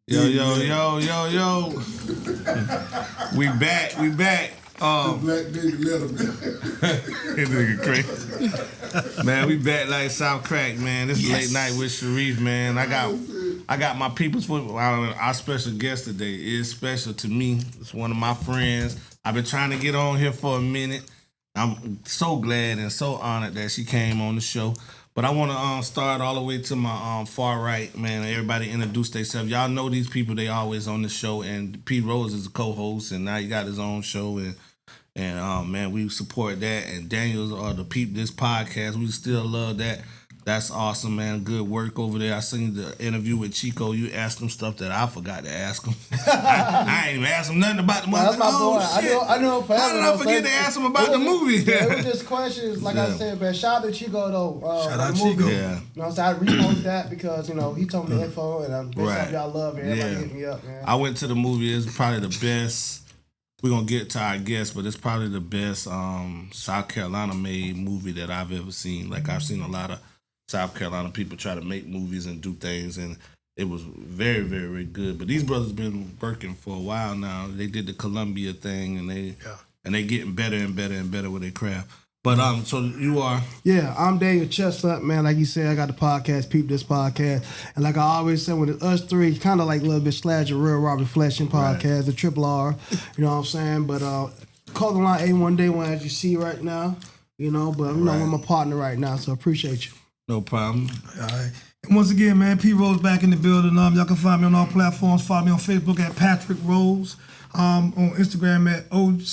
Yo. We back. Black baby Letterman. This nigga crazy. Man, we back like South Crack, man. This is Late Night with Sharif, man. I got my people's foot. Our special guest today is special to me. It's one of my friends. I've been trying to get on here for a minute. I'm so glad and so honored that she came on the show. But I want to start all the way to my far right, man. Everybody introduce themselves. Y'all know these people. They always on the show. And P. Rose is a co-host, and now he got his own show. And man, we support that. And Daniel's the Peep This podcast. We still love that. That's awesome, man. Good work over there. I seen the interview with Chico. You asked him stuff that I forgot to ask him. I ain't even asked him nothing about the movie. That's my boy. Shit. I know forever. How did I forget to ask him about the movie? Yeah, it was just questions, like I said, man. Shout out to Chico, though. Shout out Chico. Yeah. You know what I'm saying? I reposted that because, he told me the info, and I'm Right. y'all love it. Everybody hit me up, man. I went to the movie. It's probably the best. We're going to get to our guest, but it's probably the best South Carolina made movie that I've ever seen. Like, I've seen a lot of South Carolina people try to make movies and do things, and it was very, very, very good. But these brothers been working for a while now. They did the Columbia thing, and they getting better and better and better with their craft. But so you are? Yeah, I'm Daniel Chestnut, man. Like you said, I got the podcast, Peep This podcast. And like I always say, when it's us three, kind of like a little bit slash a real raw reflection podcast, the Triple R, you know what I'm saying? But call the line A1 Day One, as you see right now, but I'm my partner right now, so appreciate you. No problem. All right. And once again, man, P. Rose back in the building. Y'all can find me on all platforms. Follow me on Facebook at Patrick Rose. On Instagram at O/G/P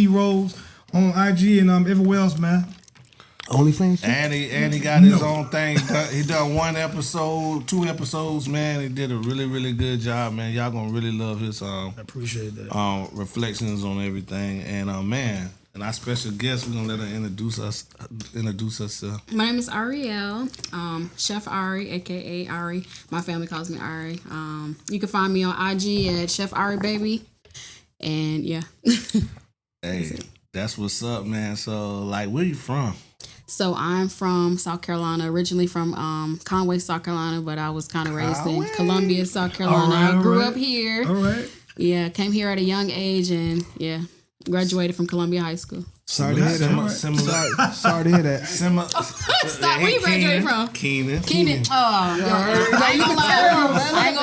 Rose. On IG and everywhere else, man. OnlyFans? And he got his own thing. He done 1 episode, 2 episodes, man. He did a really, really good job, man. Y'all gonna really love his I appreciate that. reflections on everything. And man, and our special guest, we're gonna let her introduce herself. My name is Ariel, Chef Ari, aka Ari. My family calls me Ari. You can find me on IG at Chef Ari Baby. And yeah. Hey, that's what's up, man. So like, where you from? So I'm from South Carolina, originally from Conway, South Carolina, but I was kind of raised in Columbia, South Carolina. I grew up here. All right. Yeah, came here at a young age and graduated from Columbia High School. Sorry to hear that. Sorry to hear that. Stop. Where you graduated from? Keenan. Oh, I ain't gonna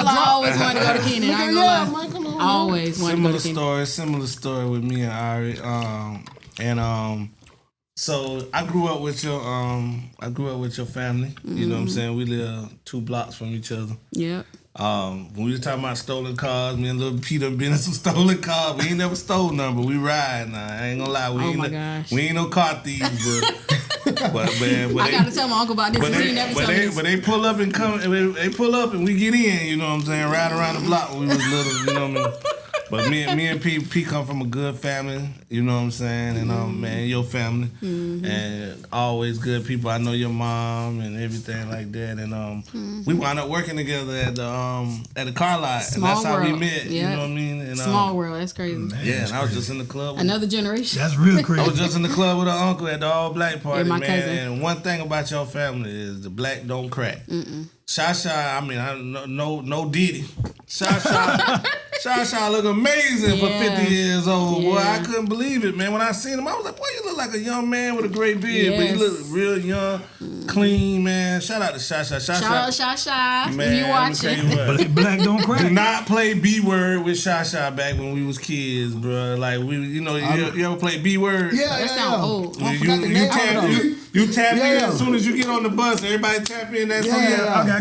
lie. I always wanted to go to Keenan. I ain't gonna lie. I always wanted to go to Keenan. Similar story with me and Ari. So I grew up with your family. Mm-hmm. You know what I'm saying? We live 2 blocks from each other. Yep. When we was talking about stolen cars, me and little Peter been in some stolen cars. We ain't never stole none, but we ride now. I ain't gonna lie. We ain't no car thieves, but man, I gotta tell my uncle about this. But they pull up and come. They pull up and we get in. You know what I'm saying? Ride around the block when we was little. You know what I mean? But me and P come from a good family, you know what I'm saying? And man, your family. Mm-hmm. And always good people. I know your mom and everything like that. And we wound up working together at the car lot. Small and that's world. how we met. Yep. You know what I mean? And, Small world, that's crazy. Yeah, and I was just in the club. Another generation. That's real crazy. I was just in the club with her uncle at the all black party, my man. cousin. And one thing about your family is the black don't crack. Shasha, I mean, no Diddy. Shasha look amazing for 50 years old. Boy, I couldn't believe it, man. When I seen him, I was like, boy, you look like a young man with a great beard. But you look real young, clean, man. Shout out to Shasha. Shout out Shasha. Man, If you watching. Black don't crack. Do not play B-word with Shasha back when we was kids, bro. Like, you ever play B-word? Yeah, That sound old. You tap in as soon as you get on the bus. Everybody tap in. That's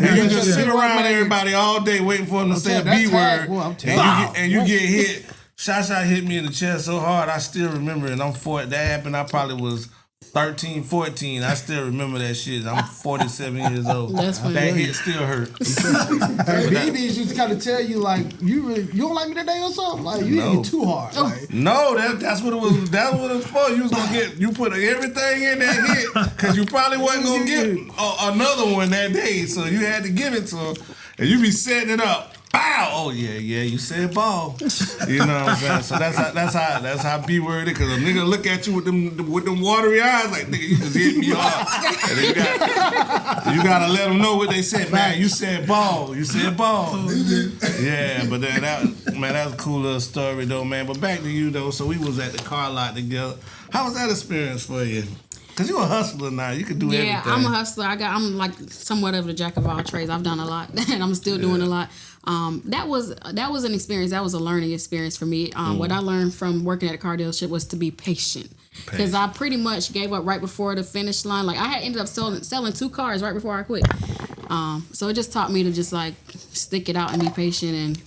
Okay. you just sit around everybody all day waiting for them to say a B-word. And you get hit. Shasha hit me in the chest so hard, I still remember it. That happened, I probably was 13, 14. I still remember that shit. I'm 47 years old. That's funny. That hit still hurt. BBs used to kind of tell you, like, you don't like me today or something? Like, you hit me too hard. Like. No, that's what it was. That's what it was for. You was gonna you put everything in that hit because you probably wasn't gonna get another one that day. So you had to give it to him. And you be setting it up. Bow! Oh yeah, you said ball. You know what I'm saying? So that's how B word it. Cause a nigga look at you with them watery eyes, like nigga, you just hit me off. And then you gotta let them know what they said. Man, you said ball. You said ball. Yeah, but then that was a cool little story though, man. But back to you though. So we was at the car lot together. How was that experience for you? Cause you a hustler now, you can do everything. Yeah, I'm a hustler. I'm like somewhat of a jack of all trades. I've done a lot, and I'm still doing a lot. That was an experience. That was a learning experience for me. What I learned from working at a car dealership was to be patient. Because I pretty much gave up right before the finish line. Like I had ended up selling 2 cars right before I quit. So it just taught me to just like stick it out and be patient and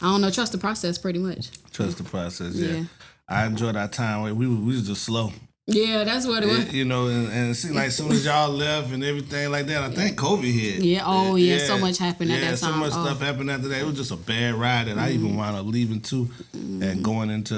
I don't know, trust the process pretty much. Trust the process. Yeah. I enjoyed our time. We was just slow. Yeah, that's what it was. You know, and it seemed like as soon as y'all left and everything like that, I think COVID hit. Yeah, so much happened at that time. So much stuff happened after that. It was just a bad ride that I even wound up leaving too and going into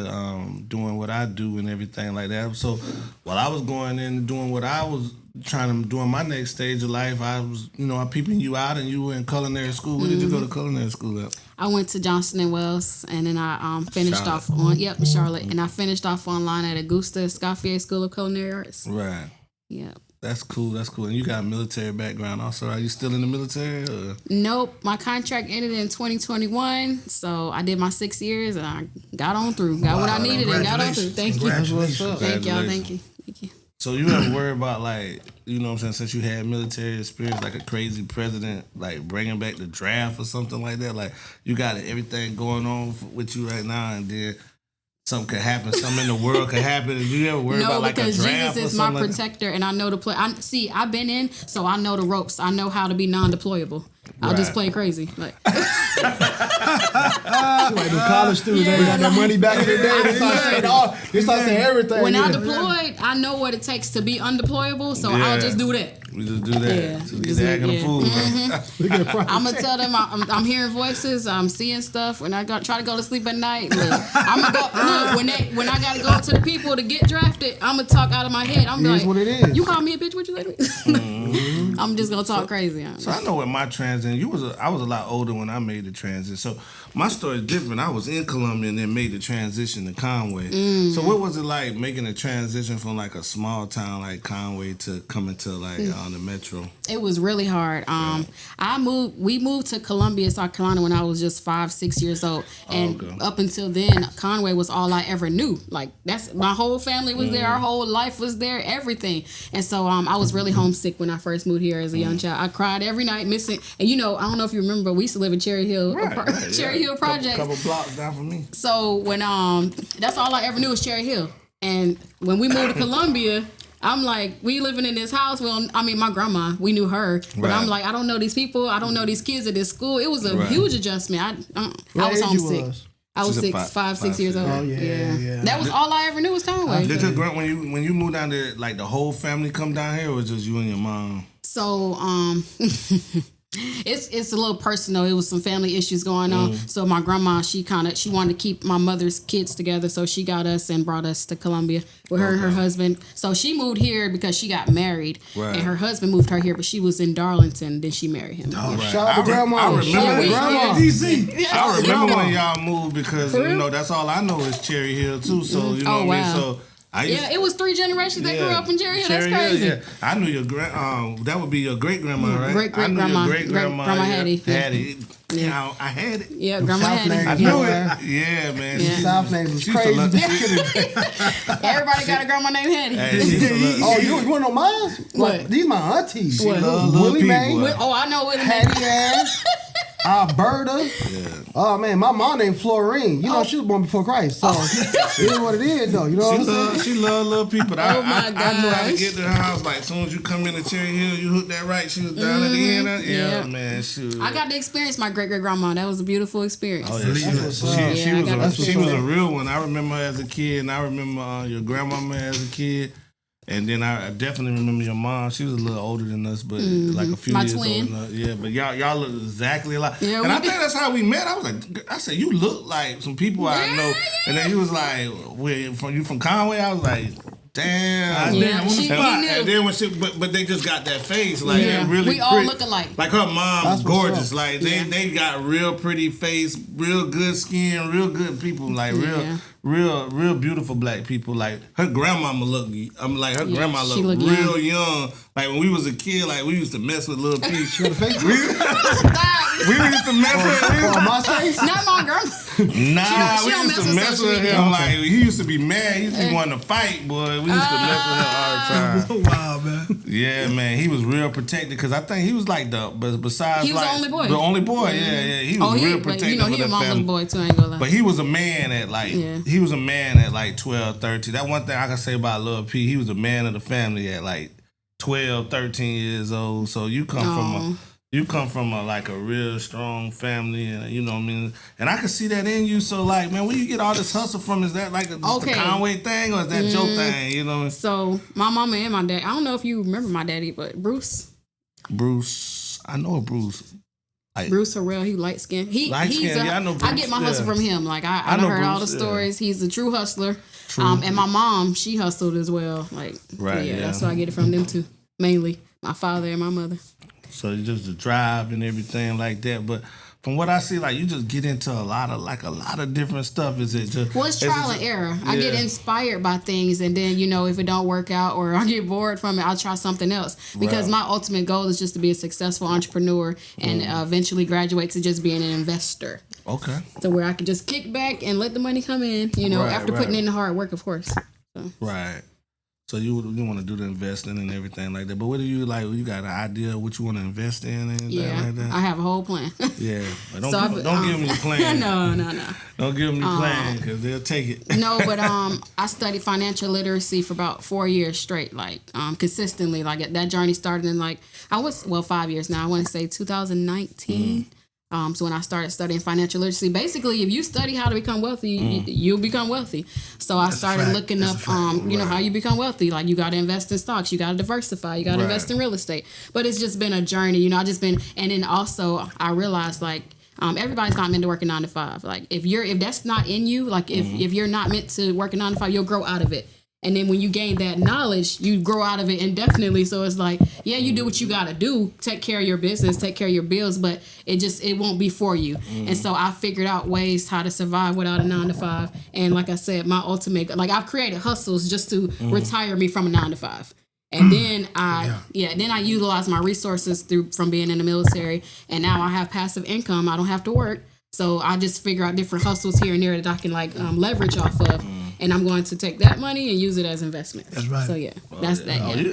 doing what I do and everything like that. So while I was going in doing what I was trying to do in my next stage of life, I was, I'm peeping you out and you were in culinary school. Where did you go to culinary school at? I went to Johnston & Wells, and then I finished off on Charlotte, and I finished off online at Augusta Escoffier School of Culinary Arts. Right. Yep. That's cool. And you got a military background also. Are you still in the military? Or? Nope. My contract ended in 2021, so I did my 6 years, and I got on through. Got what I needed and got on through. Thank you. Thank y'all. Thank you. So you ever worry about, like, you know what I'm saying, since you had military experience, like a crazy president, like bringing back the draft or something like that? Like, you got everything going on with you right now, and then something could happen, something in the world could happen. Do you ever worry about like a draft or something? No, because Jesus is my protector, and I know the play. I've been in, so I know the ropes. I know how to be non-deployable. I'll just play crazy. Like like the college students, they got their money back in the day. They start saying everything. When I deployed, I know what it takes to be undeployable, so I'll just do that. We just do that. Yeah. So get acting a fool. I'm gonna tell them I'm hearing voices, I'm seeing stuff. When I try to go to sleep at night, look, I'm gonna go. Look, when I gotta go to the people to get drafted, I'm gonna talk out of my head. I'm like, what it is. You call me a bitch? What you say to me? I'm just gonna talk crazy. So I know with my transition, I was a lot older when I made the transition. So my story is different. I was in Columbia and then made the transition to Conway. So what was it like making a transition from like a small town like Conway to coming to like on the metro? It was really hard. We moved to Columbia, South Carolina when I was just 5-6 years old. And up until then, Conway was all I ever knew. Like that's my whole family was there, our whole life was there, everything. And so I was really homesick when I first moved here as a young child. I cried every night missing. And I don't know if you remember, we used to live in Cherry Hill, Cherry Hill Project. Couple blocks down from me. So when that's all I ever knew was Cherry Hill. And when we moved to Columbia, I'm like, we living in this house. Well, I mean, my grandma, we knew her, but I'm like, I don't know these people. I don't know these kids at this school. It was a huge adjustment. I was homesick. I was 5-6 years old. Oh yeah. That was all I ever knew was Conway. Did when you moved down there, like the whole family come down here, or was just you and your mom? So It's a little personal. It was some family issues going on. So my grandma, she wanted to keep my mother's kids together. So she got us and brought us to Columbia with her and her husband. So she moved here because she got married. Right. And her husband moved her here, but she was in Darlington. Then she married him. Oh, right. Shout out to grandma. I remember grandma. DC. I remember when y'all moved because, that's all I know is Cherry Hill too. So, what I mean? So, it was 3 generations that grew up in Cherry Hill. That's crazy. Yeah. I knew your that would be your great grandma, right? Great grandma. Great grandma Hattie. Hattie. Yeah, I had it. Yeah, Grandma Hattie. I knew it. Yeah, man. Yeah. South name was crazy. Everybody got a grandma named Hattie. You want to know mine? What? These my aunties. She love Willie Mae. I know Willie Mae. Hattie ass. Alberta. Yeah. Oh man, my mom named Florine. She was born before Christ. So it is what it is though. You know what I'm saying? She love little people. Oh my God. I knew how to get to her house. Like as soon as you come into Cherry Hill, you hook that right. She was down at the end. Yeah, man. Shoot. I got to experience my great grandma. That was a beautiful experience. Oh yeah, she was a real one. I remember her as a kid, and I remember your grandmama as a kid. And then I definitely remember your mom. She was a little older than us, but like a few years older than us. Yeah, but y'all look exactly alike. Yeah, and I think that's how we met. I said, you look like some people I know. And then you was like, you from Conway? I was like, Damn. Yeah, on the she spot. knew. And then when but they just got that face, like Yeah. really We all pretty. look alike. Like her mom That's is what's gorgeous. up. Like Yeah. they got real pretty face, real good skin, real good people. Like Yeah. real beautiful black people. Like her grandmama look. I'm like her grandma she look look real young. Like when we was a kid, like we used to mess with little P. She got a face? we used to mess with On him. my face? Not my girl. Nah, she we don't used to mess with mess social with media. him. Like he used to be mad. He used to be wanting to fight, boy. We used to mess with him all the time. Oh, wow, man. Yeah, man, he was real protected because I think he was like but besides He was like the only boy. the only boy. Yeah, he was real But protective you know, of he a that mama's family. boy too. I ain't gonna lie. But he was a man at like Yeah. he was a man at like 12, 13. That one thing I can say about Lil P, he was a man of the family at like 12, 13 years old. So you come from a like a real strong family, and you know what I mean. And I can see that in you. So like, man, where you get all this hustle from? Is that like just Okay. a Conway thing, or is that your thing? You know, So my mama and my dad. I don't know if you remember my daddy, but Bruce Bruce. I know Bruce. Bruce Harrell, he light skinned. He's Light-skinned, yeah, I know I Bruce, get my hustle yeah. from him. Like I I know heard all the Bruce, yeah. stories. He's a true hustler. And my mom, she hustled as well. Like Right, yeah. that's why I get it from them two. Mainly my father and my mother. So just the drive and everything like that. But from what I see, like you just get into a lot of different stuff. Is it just Well, it's trial and error. I get Yeah. inspired by things, and then if it don't work out or I get bored from it, I'll try something else. Because Right. my ultimate goal is just to be a successful entrepreneur and eventually graduate to just being an investor. Okay. So where I can just kick back and let the money come in, Right, after right. putting in the hard work, of course. Right. So you want to do the investing and everything like that. But what do you like? You got an idea of what you want to invest in and anything Yeah, like that? I have a whole plan. Yeah. But don't So give them your plan. No. Don't give them your plan because they'll take it. No, but I studied financial literacy for about 4 years straight, like consistently. Like that journey started in 5 years now. I want to say 2019. So when I started studying financial literacy, basically, if you study how to become wealthy, you'll become wealthy. So I started looking up, how you become wealthy. Like you got to invest in stocks, you got to diversify, you got to invest in real estate. But it's just been a journey, I just been, and then also I realized everybody's not meant to work a 9 to 5. Like if that's not in you, like if you're not meant to work a 9 to 5, you'll grow out of it. And then when you gain that knowledge, you grow out of it indefinitely. So it's like, yeah, you do what you got to do, take care of your business, take care of your bills, but it won't be for you. And so I figured out ways how to survive without a 9 to 5. And like I said, my ultimate, I've created hustles just to retire me from a 9 to 5. And then I utilize my resources from being in the military. And now I have passive income. I don't have to work. So I just figure out different hustles here and there that I can leverage off of. And I'm going to take that money and use it as investment. That's right. So that's that. Oh, Yeah. you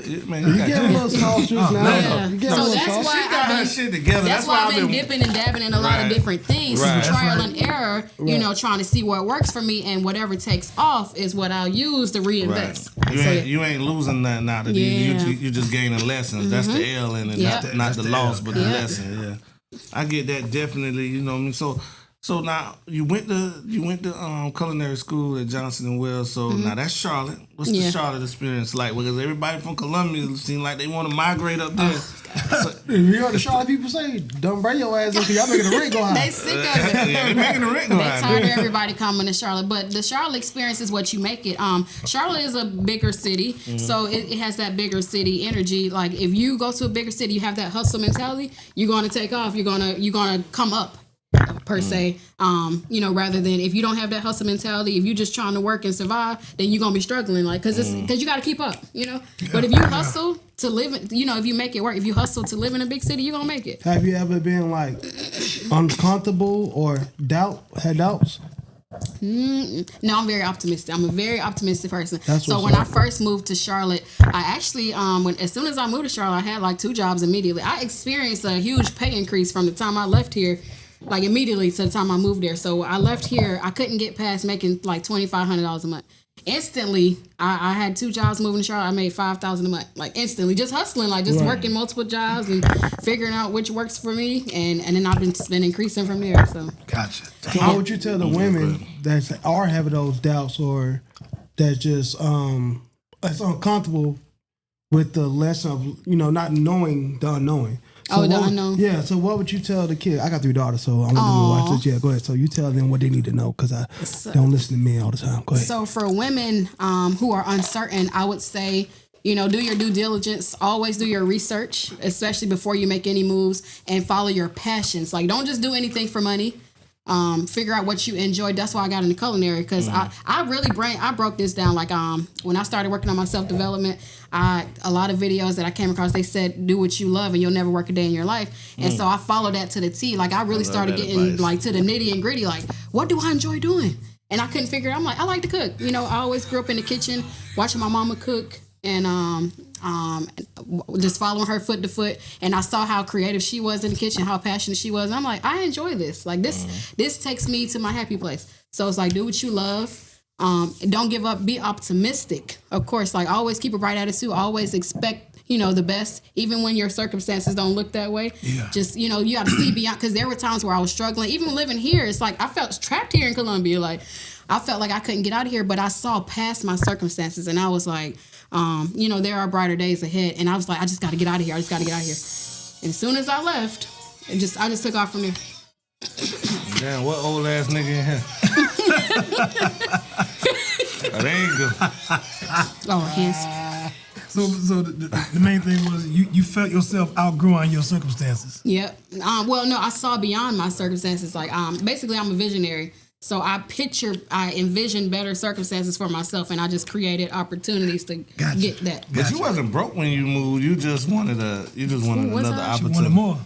You get a little sauces now. Yeah. You get a So little that's sauce. why She got her shit together. That's why I've been dipping and dabbing in a lot of different things, Right. trial and error. Trying to see what works for me, and whatever takes off is what I'll use to reinvest. Right. You ain't losing nothing out of Yeah. you just gaining lessons. That's the L in it, Yep. not the loss, but the Yep. lesson. Yeah, I get that definitely. You know what I mean. So now you went to culinary school at Johnson and Wells. So now that's Charlotte. What's the Yeah. Charlotte experience like? Because everybody from Columbia seem like they want to migrate up there. You heard the Charlotte people say, "Don't bring your ass up here. Y'all making the rent go high." They sick of it. Yeah, they making the rent go They high. tired of everybody coming to Charlotte, but the Charlotte experience is what you make it. Charlotte is a bigger city, so it has that bigger city energy. Like if you go to a bigger city, you have that hustle mentality. You're gonna take off. You're gonna come up. Per se, rather than if you don't have that hustle mentality, if you're just trying to work and survive, then you're gonna be struggling, because you got to keep up, But if you hustle to live, if you make it work, if you hustle to live in a big city, you're gonna make it. Have you ever been uncomfortable or had doubts? No, I'm very optimistic. I'm a very optimistic person. That's So what's when up. I first moved to Charlotte, I actually, as soon as I moved to Charlotte, I had 2 jobs immediately. I experienced a huge pay increase from the time I left here, immediately to the time I moved there. So I left here, I couldn't get past making $2,500 a month. Instantly, I had 2 jobs moving to Charlotte. I made $5,000 a month, instantly, just hustling, working multiple jobs and figuring out which works for me, and then I've been increasing from there. So Gotcha. So how would you tell the women that are having those doubts or that just that's uncomfortable with the lesson of not knowing the unknowing? Oh, the unknown. Yeah. So what would you tell the kid? I got 3 daughters, so I want them to watch this. Yeah, go ahead. So you tell them what they need to know, because I don't listen to me all the time. Go ahead. So for women who are uncertain, I would say, you know, do your due diligence. Always do your research, especially before you make any moves, and follow your passions. Like, don't just do anything for money. Figure out what you enjoy. That's why I got into culinary, because I broke this down. Like, when I started working on my self-development, a lot of videos that I came across, they said, do what you love and you'll never work a day in your life. And so I followed that to the T. Like, I really started getting like to the nitty and gritty. Like, what do I enjoy doing? And I couldn't figure it out. I'm like, I like to cook. You know, I always grew up in the kitchen watching my mama cook, and just following her foot to foot. And I saw how creative she was in the kitchen, how passionate she was. And I'm like, I enjoy this. Like, this takes me to my happy place. So it's like, do what you love. Don't give up. Be optimistic. Of course, like, always keep a bright attitude. Always expect, you know, the best, even when your circumstances don't look that way. Yeah. Just, you know, you got to see beyond, because there were times where I was struggling. Even living here, it's like I felt trapped here in Columbia. Like, I felt like I couldn't get out of here, but I saw past my circumstances, and I was like, you know, there are brighter days ahead. And I was like, I just got to get out of here. I just got to get out of here. And as soon as I left, I just took off from there. Damn, what old ass nigga in here? That ain't good. Oh, yes. So the main thing was you felt yourself outgrowing your circumstances. Yep. Well, no, I saw beyond my circumstances. Like, basically, I'm a visionary. So I envisioned better circumstances for myself, and I just created opportunities to get that. But you wasn't broke when you moved. You just wanted another opportunity. You wanted more.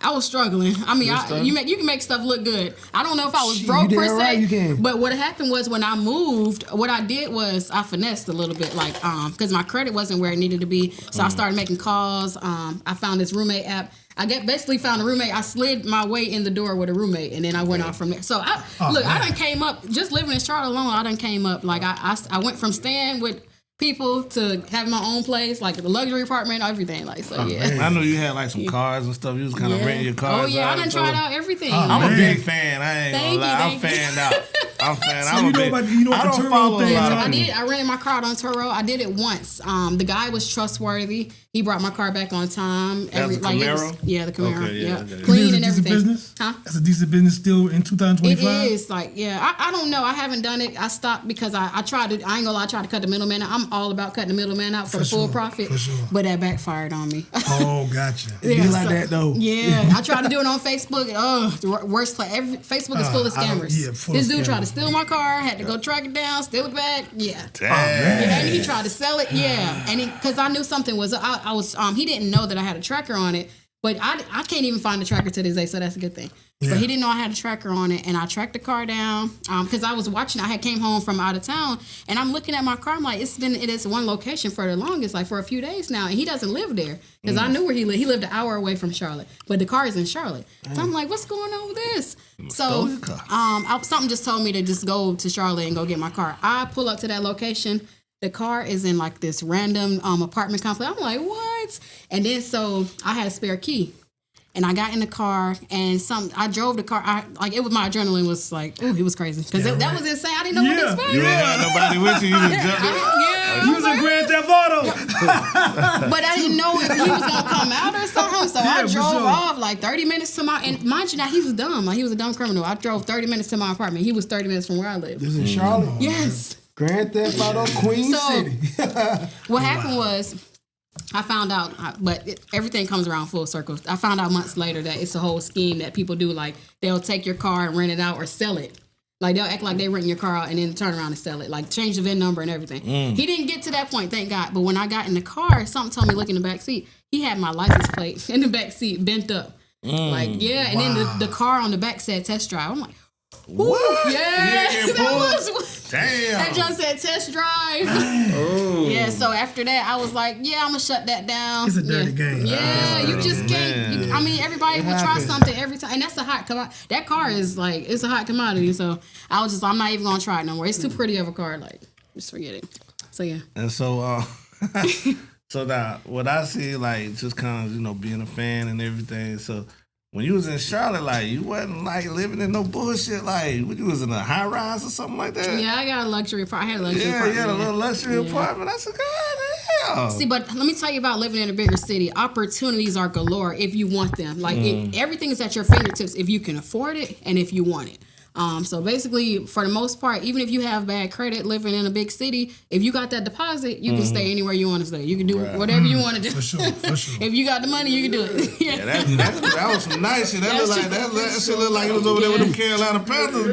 I was struggling. I mean, you can make stuff look good. I don't know if I was broke per se, right, but what happened was, when I moved, what I did was I finessed a little bit, like, because my credit wasn't where it needed to be. So I started making calls. I found this roommate app. I basically found a roommate. I slid my way in the door with a roommate, and then I went off from there. So I done came up, just living in Charlotte alone. I done came up. Like, I went from staying with people to have my own place, like the luxury apartment, everything. Like, so yeah. I know you had like some cars and stuff. You was kind of renting your cars. Oh yeah, I done tried out everything. I'm a big fan. I ain't gonna lie. I'm fanned out. I'm fan. So I don't follow a lot of people. I rented my car on Turo. I did it once. The guy was trustworthy. He brought my car back on time. The Camaro? The Camaro. Okay, yeah. Clean and everything. Business? Huh? That's a decent business still in 2025? It is. Like, yeah. I don't know. I haven't done it. I stopped because I tried to, I ain't gonna lie, I tried to cut the middleman out. I'm all about cutting the middleman out for the full profit. For sure. But that backfired on me. Oh, gotcha. Yeah, be like that though. Yeah. I tried to do it on Facebook. The worst place. Facebook is full of scammers. This dude tried to steal my car. Had to go track it down, steal it back. Yeah. Damn. And he tried to sell it. Yeah. And because I knew something was, I was, he didn't know that I had a tracker on it, but I can't even find the tracker to this day, so that's a good thing. Yeah. But he didn't know I had a tracker on it, and I tracked the car down because I was watching. I had came home from out of town, and I'm looking at my car. I'm like, it is one location for the longest, like for a few days now, and he doesn't live there because I knew where he lived. He lived an hour away from Charlotte, but the car is in Charlotte. So I'm like, what's going on with this? So something just told me to just go to Charlotte and go get my car. I pull up to that location. The car is in like this random apartment complex. I'm like, what? And then so I had a spare key. And I got in the car, and I drove the car. It was, my adrenaline was like, ooh, it was crazy because that was insane. I didn't know what to expect. You ain't had nobody with you. You just jumped in. You was in Grand Theft Auto. But I didn't know if he was gonna come out or something. So I drove off like 30 minutes to my. And mind you, now he was dumb. Like, he was a dumb criminal. I drove 30 minutes to my apartment. He was 30 minutes from where I lived. This is in Charlotte. Yes. Grand Theft Auto, Queen City. What happened was, I found out, but everything comes around full circle. I found out months later that it's a whole scheme that people do. Like, they'll take your car and rent it out or sell it. Like, they'll act like they rent your car out and then turn around and sell it. Like, change the VIN number and everything. He didn't get to that point, thank God. But when I got in the car, something told me, look in the back seat. He had my license plate in the back seat bent up. Like, yeah. And then the car on the back said test drive. I'm like, what? Yeah. Damn. That just said test drive. Oh. Yeah, so after that, I was like, yeah, I'm going to shut that down. It's a dirty game. Yeah, you just can't. Everybody will try something every time. And that's a hot commodity. That car is like, it's a hot commodity. So I'm not even going to try it no more. It's too pretty of a car. Like, just forget it. So, yeah. And so, so now, what I see, like, just kind of, being a fan and everything, so... When you was in Charlotte, like, you wasn't, like, living in no bullshit, like, when you was in a high rise or something like that? Yeah, I got a luxury apartment. I had a luxury apartment. Yeah, you had a little luxury apartment. I said, God Yeah. See, but let me tell you about living in a bigger city. Opportunities are galore if you want them. Like everything is at your fingertips if you can afford it and if you want it. So basically, for the most part, even if you have bad credit living in a big city, if you got that deposit, you can stay anywhere you want to stay. You can do whatever you want to do. For sure. If you got the money, you can do it. Yeah, that was some nice shit. That shit looked like it was over there with them Carolina Panthers.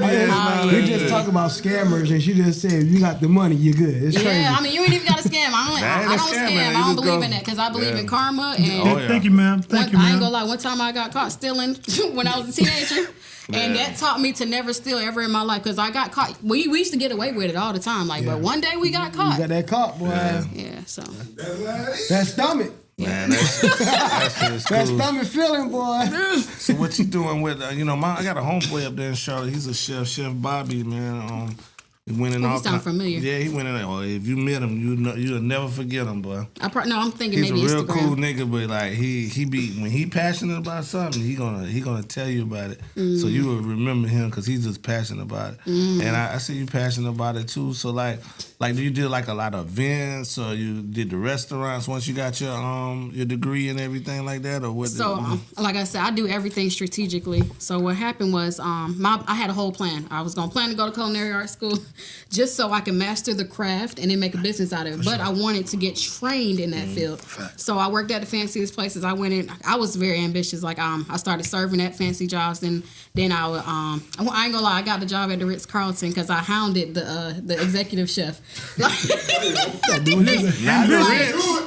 We just talk about scammers, and she just said, if you got the money, you're good. It's crazy. I mean, you ain't even got to scam. I don't scam. I don't believe in that because I believe in karma. And Thank you, ma'am. Thank you, I ain't ma'am. gonna lie. One time I got caught stealing when I was a teenager. And that taught me to never steal ever in my life because I got caught. We used to get away with it all the time. But one day we got caught. You got that caught, boy. Yeah, so. That stomach. Man, that's cool. That stomach feeling, boy. So what you doing with, I got a homeboy up there in Charlotte. He's a chef, Chef Bobby, man. He went in all sound familiar. Yeah, he went in there. Well, if you met him, you'll never forget him, boy. I'm thinking He's maybe a real Instagram. cool nigga, but like he be when he passionate about something, he gonna tell you about it. So you will remember him because he's just passionate about it. And I see you passionate about it too. So like you did like a lot of events, or you did the restaurants once you got your degree and everything like that, or what? So like I said, I do everything strategically. So what happened was I had a whole plan. I was gonna plan to go to culinary art school. Just so I can master the craft and then make a business out of it. But I wanted to get trained in that field. So I worked at the fanciest places. I went in. I was very ambitious. Like I started serving at fancy jobs, and then I ain't gonna lie. I got the job at the Ritz-Carlton because I hounded the executive chef. She ambitious.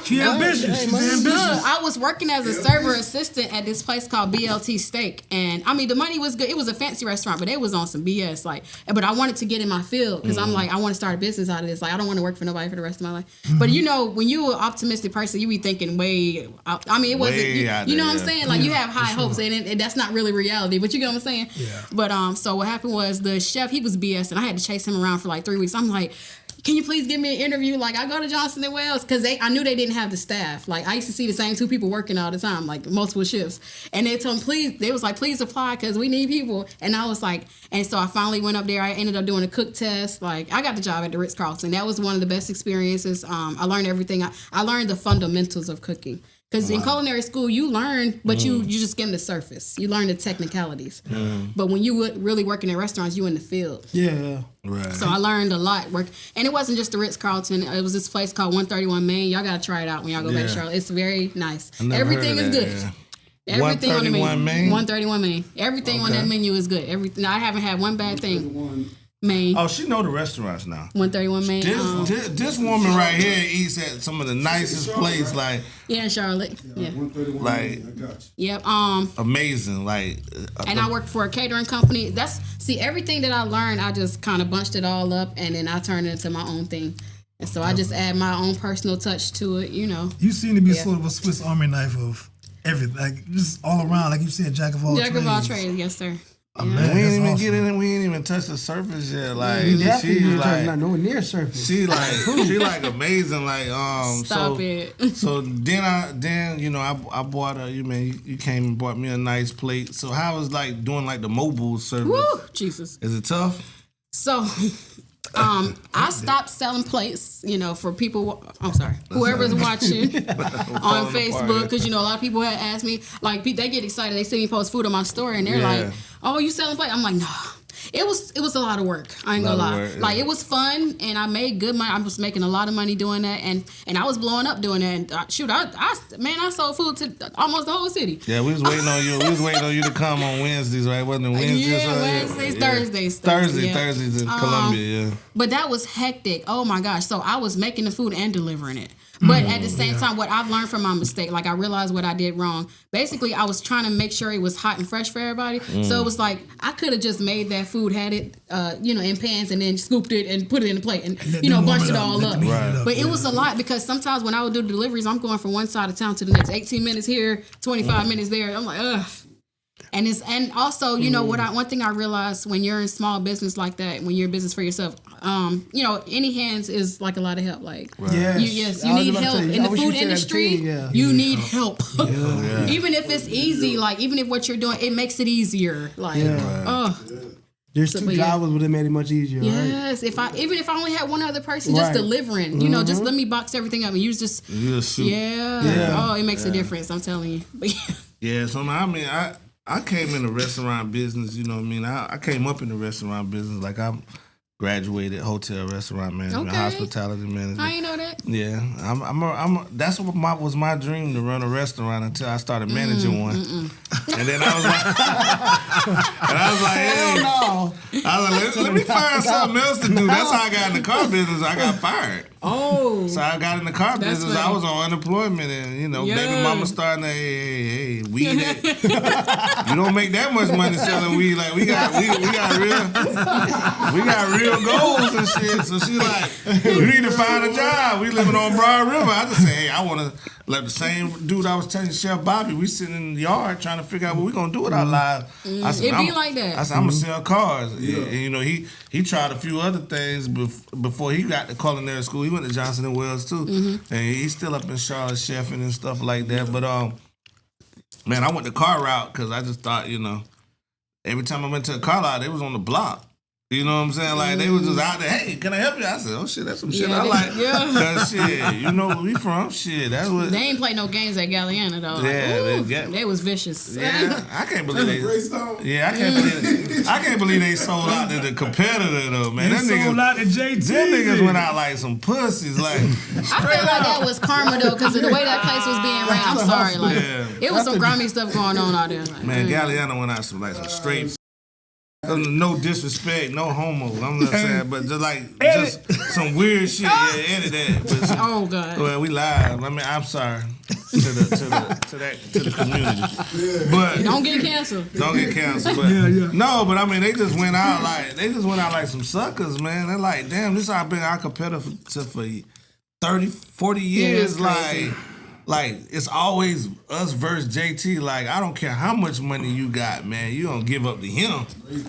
She's ambitious. Look, I was working as a server assistant at this place called BLT Steak, and I mean the money was good. It was a fancy restaurant, but it was on some BS. But I wanted to get in my field because I'm like, I want to start a business out of this. Like, I don't want to work for nobody for the rest of my life. But when you're an optimistic person, you be thinking way. I mean, it wasn't. You know what I'm saying? Like you have high hopes, and that's not really reality. But you get what I'm saying? Yeah. But so what happened was the chef, he was BS, and I had to chase him around for like 3 weeks. I'm like, can you please give me an interview? Like, I go to Johnson & Wales because I knew they didn't have the staff. Like, I used to see the same 2 people working all the time, like multiple shifts. And they told me, please apply because we need people. And I was like, and so I finally went up there. I ended up doing a cook test. Like, I got the job at the Ritz-Carlton. That was one of the best experiences. I learned everything. I learned the fundamentals of cooking. Because in culinary school, you learn, but you just skim the surface. You learn the technicalities. But when you really working in restaurants, you in the field. Yeah. Right. So I learned a lot. And it wasn't just the Ritz-Carlton. It was this place called 131 Main. Y'all got to try it out when y'all go back to Charlotte. It's very nice. Everything is good. Yeah. Everything on the menu. 131 Main? 131 Main. Everything on that menu is good. Everything. I haven't had one bad thing. Main. Oh, she know the restaurants now. 131 Main. This woman right here eats at some of the nicest places, like in Charlotte. Yeah. 131. Like, I got you. Yep. amazing. Like, and I worked for a catering company. Everything that I learned, I just kind of bunched it all up, and then I turned it into my own thing. And so I just add my own personal touch to it, You seem to be sort of a Swiss Army knife of everything, like just all around, like you said, jack of all trades. Jack of all trades, yes, sir. Oh, we man, ain't even awesome. get in. We ain't even touched the surface yet. Like Definitely she's like, like not nowhere near surface. she like amazing. Like Stop so, it. So then I bought her. You came and bought me a nice plate. So how was like doing like the mobile service? Woo, Jesus. Is it tough? So, I stopped selling plates, for people. I'm sorry, whoever's watching on Facebook, because a lot of people had asked me, like, they get excited. They see me post food on my story, and they're like, "Oh, you selling plates?" I'm like, "No." It was a lot of work. I ain't gonna lie. Work, yeah. Like, it was fun, and I made good money. I was making a lot of money doing that, and I was blowing up doing that. And I sold food to almost the whole city. Yeah, we was waiting on you. We was waiting on you to come on Wednesdays, right? Wasn't it Wednesdays? Yeah, Wednesdays, Thursdays. Thursdays in Columbia. Yeah. But that was hectic. Oh my gosh. So I was making the food and delivering it. But at the same time, what I've learned from my mistake, like I realized what I did wrong. Basically, I was trying to make sure it was hot and fresh for everybody. So it was like, I could have just made that food, had it, in pans, and then scooped it and put it in a plate and, bunched it all up. Right. But it was a lot because sometimes when I would do deliveries, I'm going from one side of town to the next. 18 minutes here, 25 minutes there. I'm like, ugh. And also, one thing I realized when you're in small business like that, when you're in business for yourself, any hands is like a lot of help. Like, Yes. you need help in the food industry. You need help, even if it's easy. Like, even if what you're doing, it makes it easier. Like, There's So, two but yeah. drivers, but it made it much easier, right? Yes, even if I only had one other person just Right. delivering, you know, just let me box everything up and you just You just shoot. yeah. Oh, it makes a difference. I'm telling you. But Yeah, so I mean, I came in the restaurant business, you know what I mean? I came up in the restaurant business, like I graduated hotel restaurant management, Okay. hospitality management. I ain't know that. Yeah, that's what was my dream, to run a restaurant until I started managing one. And then I was like, hey, No. I was like, let me find something else to do. That's how I got in the car business. I got fired. Oh. So I got in the car That's business. I funny. was on unemployment, and you know, Yeah. baby mama starting to, hey, weed. You don't make that much money selling weed. Like we got real goals and shit. So she like, you need to find a job. We living on Broad River. I just say, hey, I want to let the same dude I was telling Chef Bobby. We sitting in the yard trying to figure out what we gonna do with our lives. I said, It be like that. I said, I'm gonna sell cars. Yeah. And, you know, he tried a few other things before he got to culinary school. He went to Johnson and Wells too, and he's still up in Charlotte chefing and stuff like that. But man, I went the car route because I just thought, you know, every time I went to a car lot, they was on the block. You know what I'm saying? Like, they was just out there, hey, can I help you? I said, oh, shit, that's some shit Yeah, I like. yeah. Cause shit, you know where we from? Shit, that's what... They ain't play no games at Galliana though. Yeah, Like, they- they was vicious. Yeah, I can't believe they... Greystone. Yeah, I can't believe they sold out to the competitor, though, man. They Them sold niggas, out to JT. them niggas went out like some pussies, like... I feel like that was karma though, because of the way that place was being ran. I'm sorry, like Yeah. it was some grimy stuff going on out there. Like, Man, Galliano went out some straight. No disrespect, no homo. I'm not saying, but just some weird shit. Yeah, edit that. But oh god. well, we live. I mean, I'm sorry to the community, but Don't get canceled. don't get canceled. But Yeah. no, but I mean, they just went out like some suckers, man. They're like, damn, this I've been our competitor for 30, 40 years. it's crazy. Like it's always us versus JT. Like I don't care how much money you got, man. You don't give up to him. You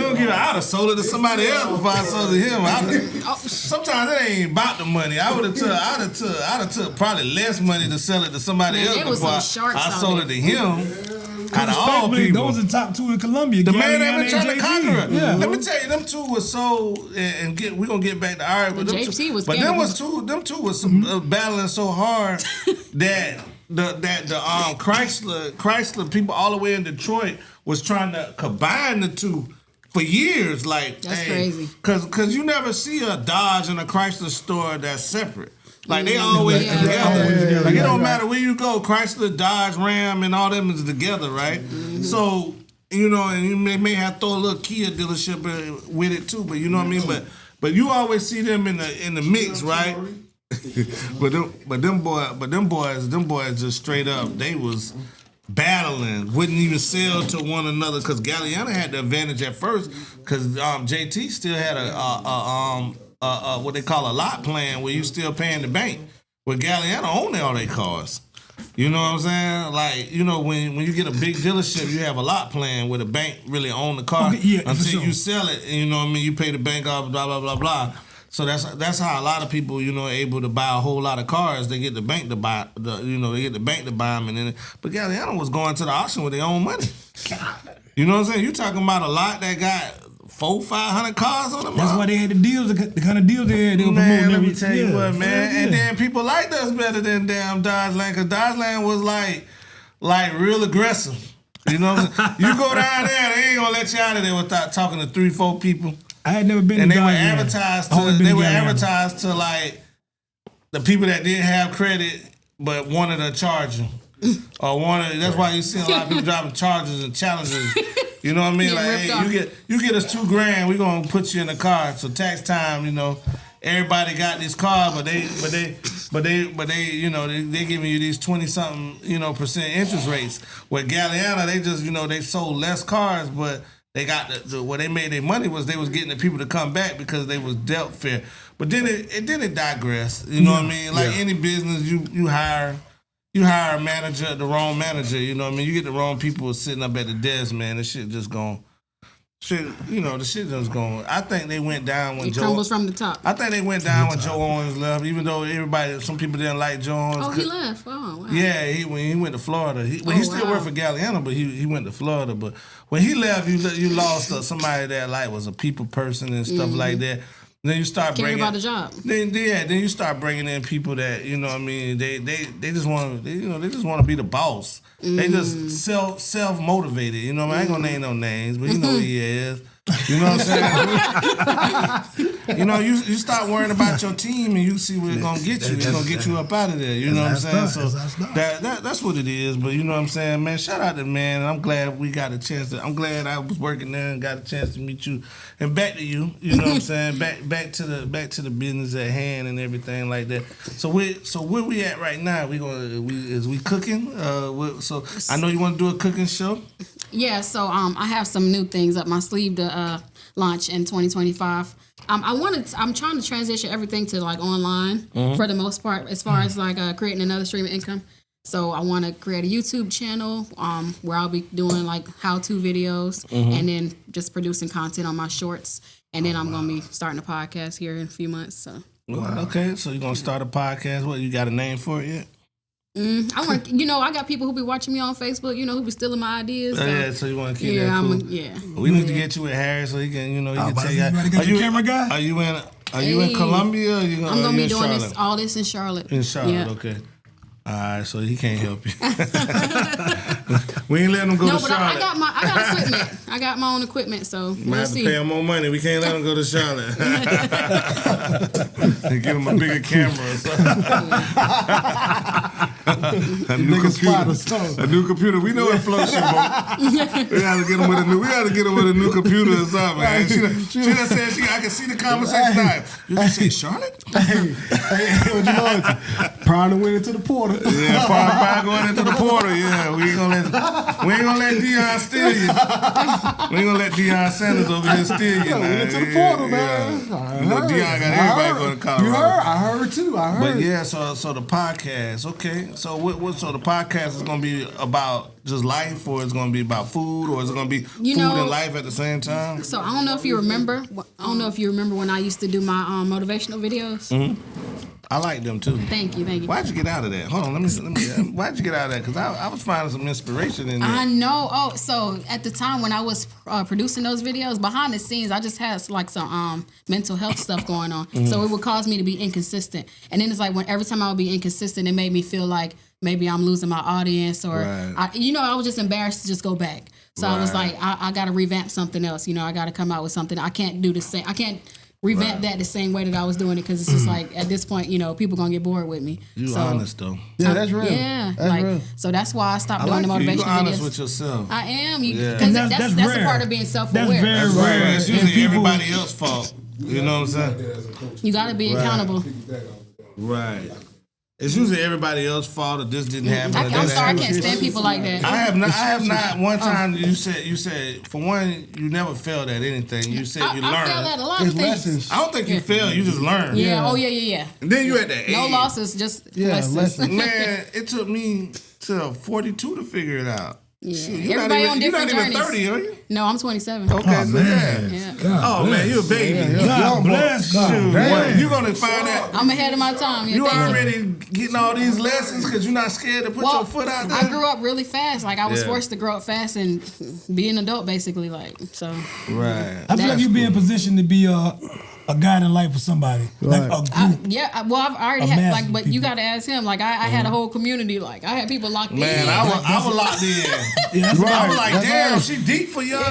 don't give it. I'd have sold it to somebody else before I sold it to him. Sometimes it ain't about the money. I'd have took probably less money to sell it to somebody Man, else there was before some sharks I out sold there. it to him. Out of all people, Those are top two in Columbia. the man that Galliana been trying and to JT. conquer it. Yeah. Let me tell you, them two was so, and we're gonna get back to Ari, but them JT two, was but scamming them two was battling so hard that the Chrysler people all the way in Detroit was trying to combine the two for years. Like That's crazy. Cause you never see a Dodge and a Chrysler store that's separate. Like they always Yeah. together. Like it Yeah, don't right. matter where you go, Chrysler, Dodge, Ram, and all them is together, right? So you know, and you may have to throw a little Kia dealership with it too, but you know what I mean. But you always see them in the mix, right? But them boys just straight up, they was battling, wouldn't even sell to one another because Galliana had the advantage at first because JT still had a what they call a lot plan where you still paying the bank. With Galliana owned all their cars. You know what I'm saying? Like, you know, when you get a big dealership, you have a lot plan where the bank really own the car Okay, yeah, for until sure. you sell it. And you know what I mean? You pay the bank off, blah, blah, blah, blah. So that's how a lot of people, you know, are able to buy a whole lot of cars. They get the bank to buy, they get the bank to buy them. And then, but Galliano was going to the auction with their own money. You know what I'm saying? You talking about a lot that got 400-500 cars on them. That's why they had the deals, the kind of deals they had. They were Man, promoting let me every- tell you yeah. what, man. Yeah. And then people liked us better than damn Dodgeland, because Dodgeland was like real aggressive. You know what I'm saying? You go down there, they ain't gonna let you out of there without talking to 3-4 people. I had never been And to they were Galliana. advertised Always to been to Galliana. like the people that didn't have credit but wanted to charge them. Or that's why you see a lot of people driving Chargers and Challengers. You know what I mean? Getting Like, ripped hey, off. you get us $2,000, we gonna put you in the car. So tax time, you know, everybody got this car, but they, you know, they giving you these 20-something, you know, percent interest rates. With Galliana, they just, you know, they sold less cars, but they got where they made their money was they was getting the people to come back because they was dealt fair. But then it digressed. You know what I mean? Like any business, you hire a manager, the wrong manager. You know what I mean? You get the wrong people sitting up at the desk, man. This shit just gonna shit, the shit was going. I think they went down when It Joe. crumbles from the top. I think they went down when Joe Owens left, even though some people didn't like Joe Owens. Oh, he left. Oh, wow. Yeah, when he went to Florida, he still worked for Galliano, but he went to Florida. But when he left, you lost somebody that was a people person and stuff like that. Then you start Cared bringing about the job. Then you start bringing in people that what I mean. They just want they just want to be the boss. They just self motivated. You know what I mean? I ain't gonna name no names, but you know who he is. You know what I'm saying? You start worrying about your team and you see where it's gonna get you. It's gonna get you up out of there. You know what I'm saying? So that's what it is. But you know what I'm saying, man. Shout out to man. I'm glad we got a chance I'm glad I was working there and got a chance to meet you. And back to you. You know what I'm saying? Back to the business at hand and everything like that. So where we at right now? Is we cooking? So I know you want to do a cooking show. Yeah, so I have some new things up my sleeve to launch in 2025. I'm trying to transition everything to like online for the most part, as far as like creating another stream of income. So I want to create a YouTube channel where I'll be doing like how-to videos and then just producing content on my shorts. And then I'm gonna be starting a podcast here in a few months. So okay, so you're gonna start a podcast. What, you got a name for it yet? I got people who be watching me on Facebook, who be stealing my ideas. So. So you want to keep that cool? We need to get you with Harry so he can, he can tell you. You got your camera guy? Are you in Columbia? Or I'm gonna be doing all this in Charlotte. In Charlotte, okay. All right, so he can't help you. We ain't letting him go to Charlotte. No, but I got equipment. I got my own equipment, so we'll have see. to pay him more money. We can't let him go to Charlotte. Give him a bigger camera or something. a new computer. We know it floats your boat. We gotta get him with a new computer or something. Man. She done said I can see the conversation now. You just say Charlotte? Hey, what you know? Prime went into the portal. Yeah, Prime going into the portal. Yeah, we ain't gonna let Deion steal you. We ain't gonna let Deion Sanders over here steal you. Went into the portal, man. Deion got everybody going to Colorado. You heard? I heard too. But yeah, so the podcast, okay. So so the podcast is gonna be about just life, or it's gonna be about food, or is it gonna be food and life at the same time? So I don't know if you remember. When I used to do my motivational videos. Mm-hmm. I like them too. Thank you. Why'd you get out of that? Hold on, let me. Why'd you get out of that? Because I was finding some inspiration in there. I know. Oh, so at the time when I was producing those videos, behind the scenes, I just had like some mental health stuff going on. Mm-hmm. So it would cause me to be inconsistent. And then it's like every time I would be inconsistent, it made me feel like maybe I'm losing my audience, or I was just embarrassed to just go back. So I was like, I got to revamp something else. I got to come out with something. I can't do the same. I can't revamp that the same way that I was doing it, because it's just like at this point, people gonna get bored with me. You honest though. Yeah, that's real. Yeah, that's real. So that's why I stopped doing the motivational videos. You're honest with yourself. I am, because that's a part of being self-aware. That's very rare. It's usually everybody else's fault. You know what I'm saying? You got to be accountable. Right. It's usually everybody else's fault that this didn't happen. I'm sorry, I can't stand people like that. I have not. One time you said for one, you never failed at anything. You said you learned. I failed at a lot of things. Lessons. I don't think you failed. You just learned. Yeah. Oh yeah. And then you at that age. No losses, just lessons. Man, it took me to 42 to figure it out. Yeah. Everybody on different journeys. You're not even 30, are you? No, I'm 27. Okay, so man. Oh man, you're a baby. God bless you. You're gonna find that. I'm ahead of my time. You already getting all these lessons because you're not scared to put your foot out there. I grew up really fast. Like I was forced to grow up fast and be an adult, basically. Like so. Right. I feel like you be in position to be a guiding light for somebody, like a group. I've already had but you got to ask him. Like I had a whole community. Like I had people locked in. Man, I was locked in. I was like, damn, she deep for young girl.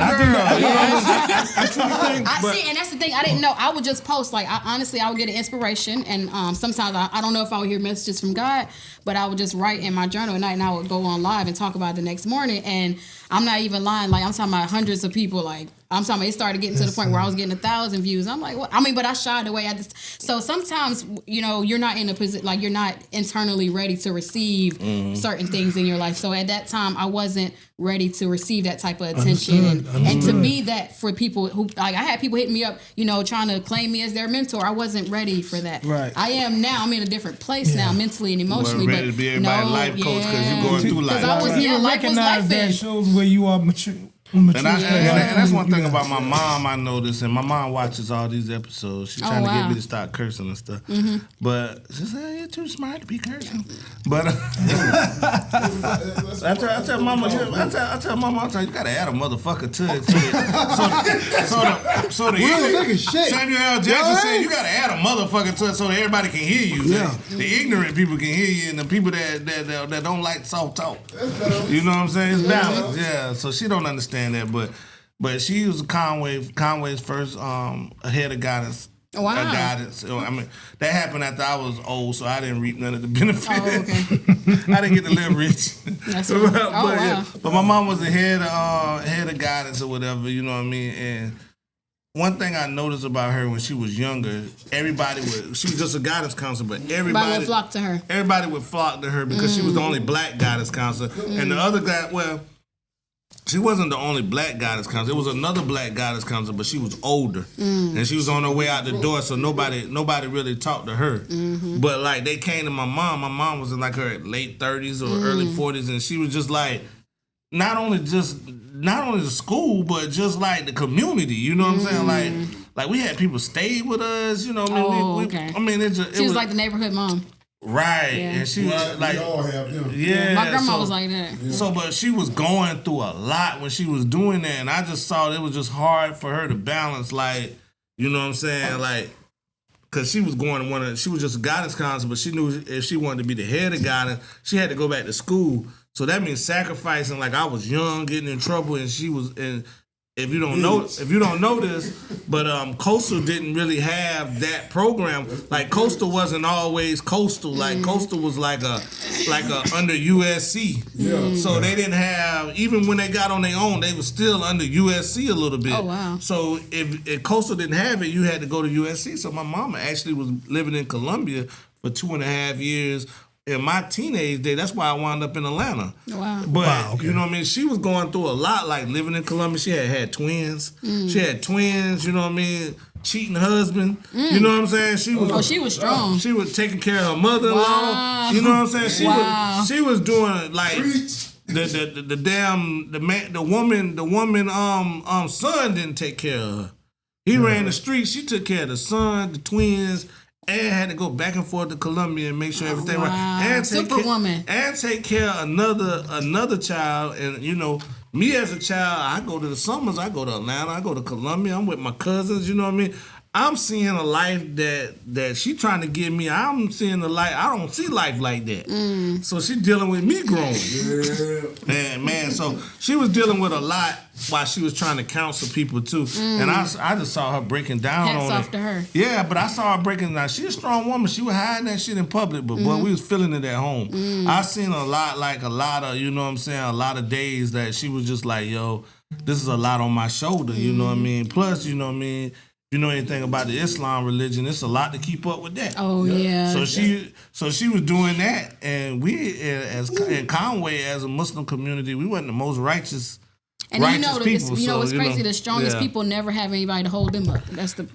I see, and that's the thing. I didn't know. I would just post. Like honestly, I would get an inspiration, and sometimes I don't know if I would hear messages from God, but I would just write in my journal at night, and I would go on live and talk about it the next morning. And I'm not even lying. Like I'm talking about hundreds of people. Like I'm talking about it started getting to the point where I was getting 1,000 views. I'm like, what? I mean, but I shied away at this. So sometimes, you're not in a position, like you're not internally ready to receive certain things in your life. So at that time, I wasn't ready to receive that type of attention and to be that for people who, like I had people hitting me up, trying to claim me as their mentor. I wasn't ready for that. Right. I am now. I'm in a different place now, mentally and emotionally. Ready to be everybody's life coach because you're going through life. Because I was, life was life. That shows where you are mature. And that's one thing about my mom I noticed, and my mom watches all these episodes. She's trying to get me to start cursing and stuff. But she said, you're too smart to be cursing. But I tell mama, you gotta add a motherfucker to it. So the Samuel L. Jackson said, you gotta add a motherfucker to it so that everybody can hear you. Yeah. The ignorant people can hear you, and the people that don't like soft talk. You know what I'm saying? It's balance. Yeah. So she don't understand that, but she was Conway's first head of guidance. Wow. Guidance. So, I mean, that happened after I was old, so I didn't reap none of the benefits. Oh, okay. I didn't get to live rich. That's right. Wow. But my mom was the head of guidance or whatever, you know what I mean? And one thing I noticed about her when she was younger, she was just a guidance counselor, but everybody would flock to her. Everybody would flock to her because she was the only black guidance counselor. And the other guy, she wasn't the only black guidance counselor. It was another black guidance counselor, but she was older. And she was on her way out the door, so nobody really talked to her. But like they came to my mom. My mom was in like her late 30s or early 40s, and she was just like, not only the school, but just like the community. You know what I'm saying? Like we had people stay with us. You know what I mean? Okay. I mean, she was like the neighborhood mom. Right, yeah. And she was like, we all have them. Yeah, my grandma was like that. So, but she was going through a lot when she was doing that, and I just thought it was just hard for her to balance, like, you know what I'm saying, like, because she was going to she was just a guidance counselor, but she knew if she wanted to be the head of guidance, she had to go back to school. So that means sacrificing. Like I was young, getting in trouble, and she was in. If you don't know this, but Coastal didn't really have that program. Like Coastal wasn't always Coastal. Like Coastal was like a under USC. Yeah. So they didn't have, even when they got on their own, they were still under USC a little bit. Oh wow. So if Coastal didn't have it, you had to go to USC. So my mama actually was living in Columbia for 2.5 years. In my teenage day, that's why I wound up in Atlanta. Wow. But, you know what I mean? She was going through a lot, like living in Columbia. She had twins. She had twins, you know what I mean? Cheating husband. You know what I'm saying? She was strong. She was taking care of her mother-in-law. Wow. You know what I'm saying? She was doing like the woman son didn't take care of her. He ran the streets. She took care of the son, the twins, and had to go back and forth to Columbia and make sure everything right. And Superwoman. And take care of another child. And you know, me as a child, I go to the summers, I go to Atlanta, I go to Columbia, I'm with my cousins, you know what I mean? I'm seeing a life that she trying to give me. I'm seeing a life. I don't see life like that. So she dealing with me growing. Yeah. Man, so she was dealing with a lot while she was trying to counsel people too. And I just saw her breaking down Hats on off it. to her. Yeah, but I saw her breaking down. She's a strong woman. She was hiding that shit in public, but boy, we was feeling it at home. I seen a lot of, you know what I'm saying, a lot of days that she was just like, yo, this is a lot on my shoulder, you know what I mean? Plus, you know what I mean, you know anything about the Islam religion, it's a lot to keep up with that. Oh yeah. So she was doing that, and we in Conway as a Muslim community, we wasn't the most righteous. And people, you know what's crazy? The strongest people never have anybody to hold them up.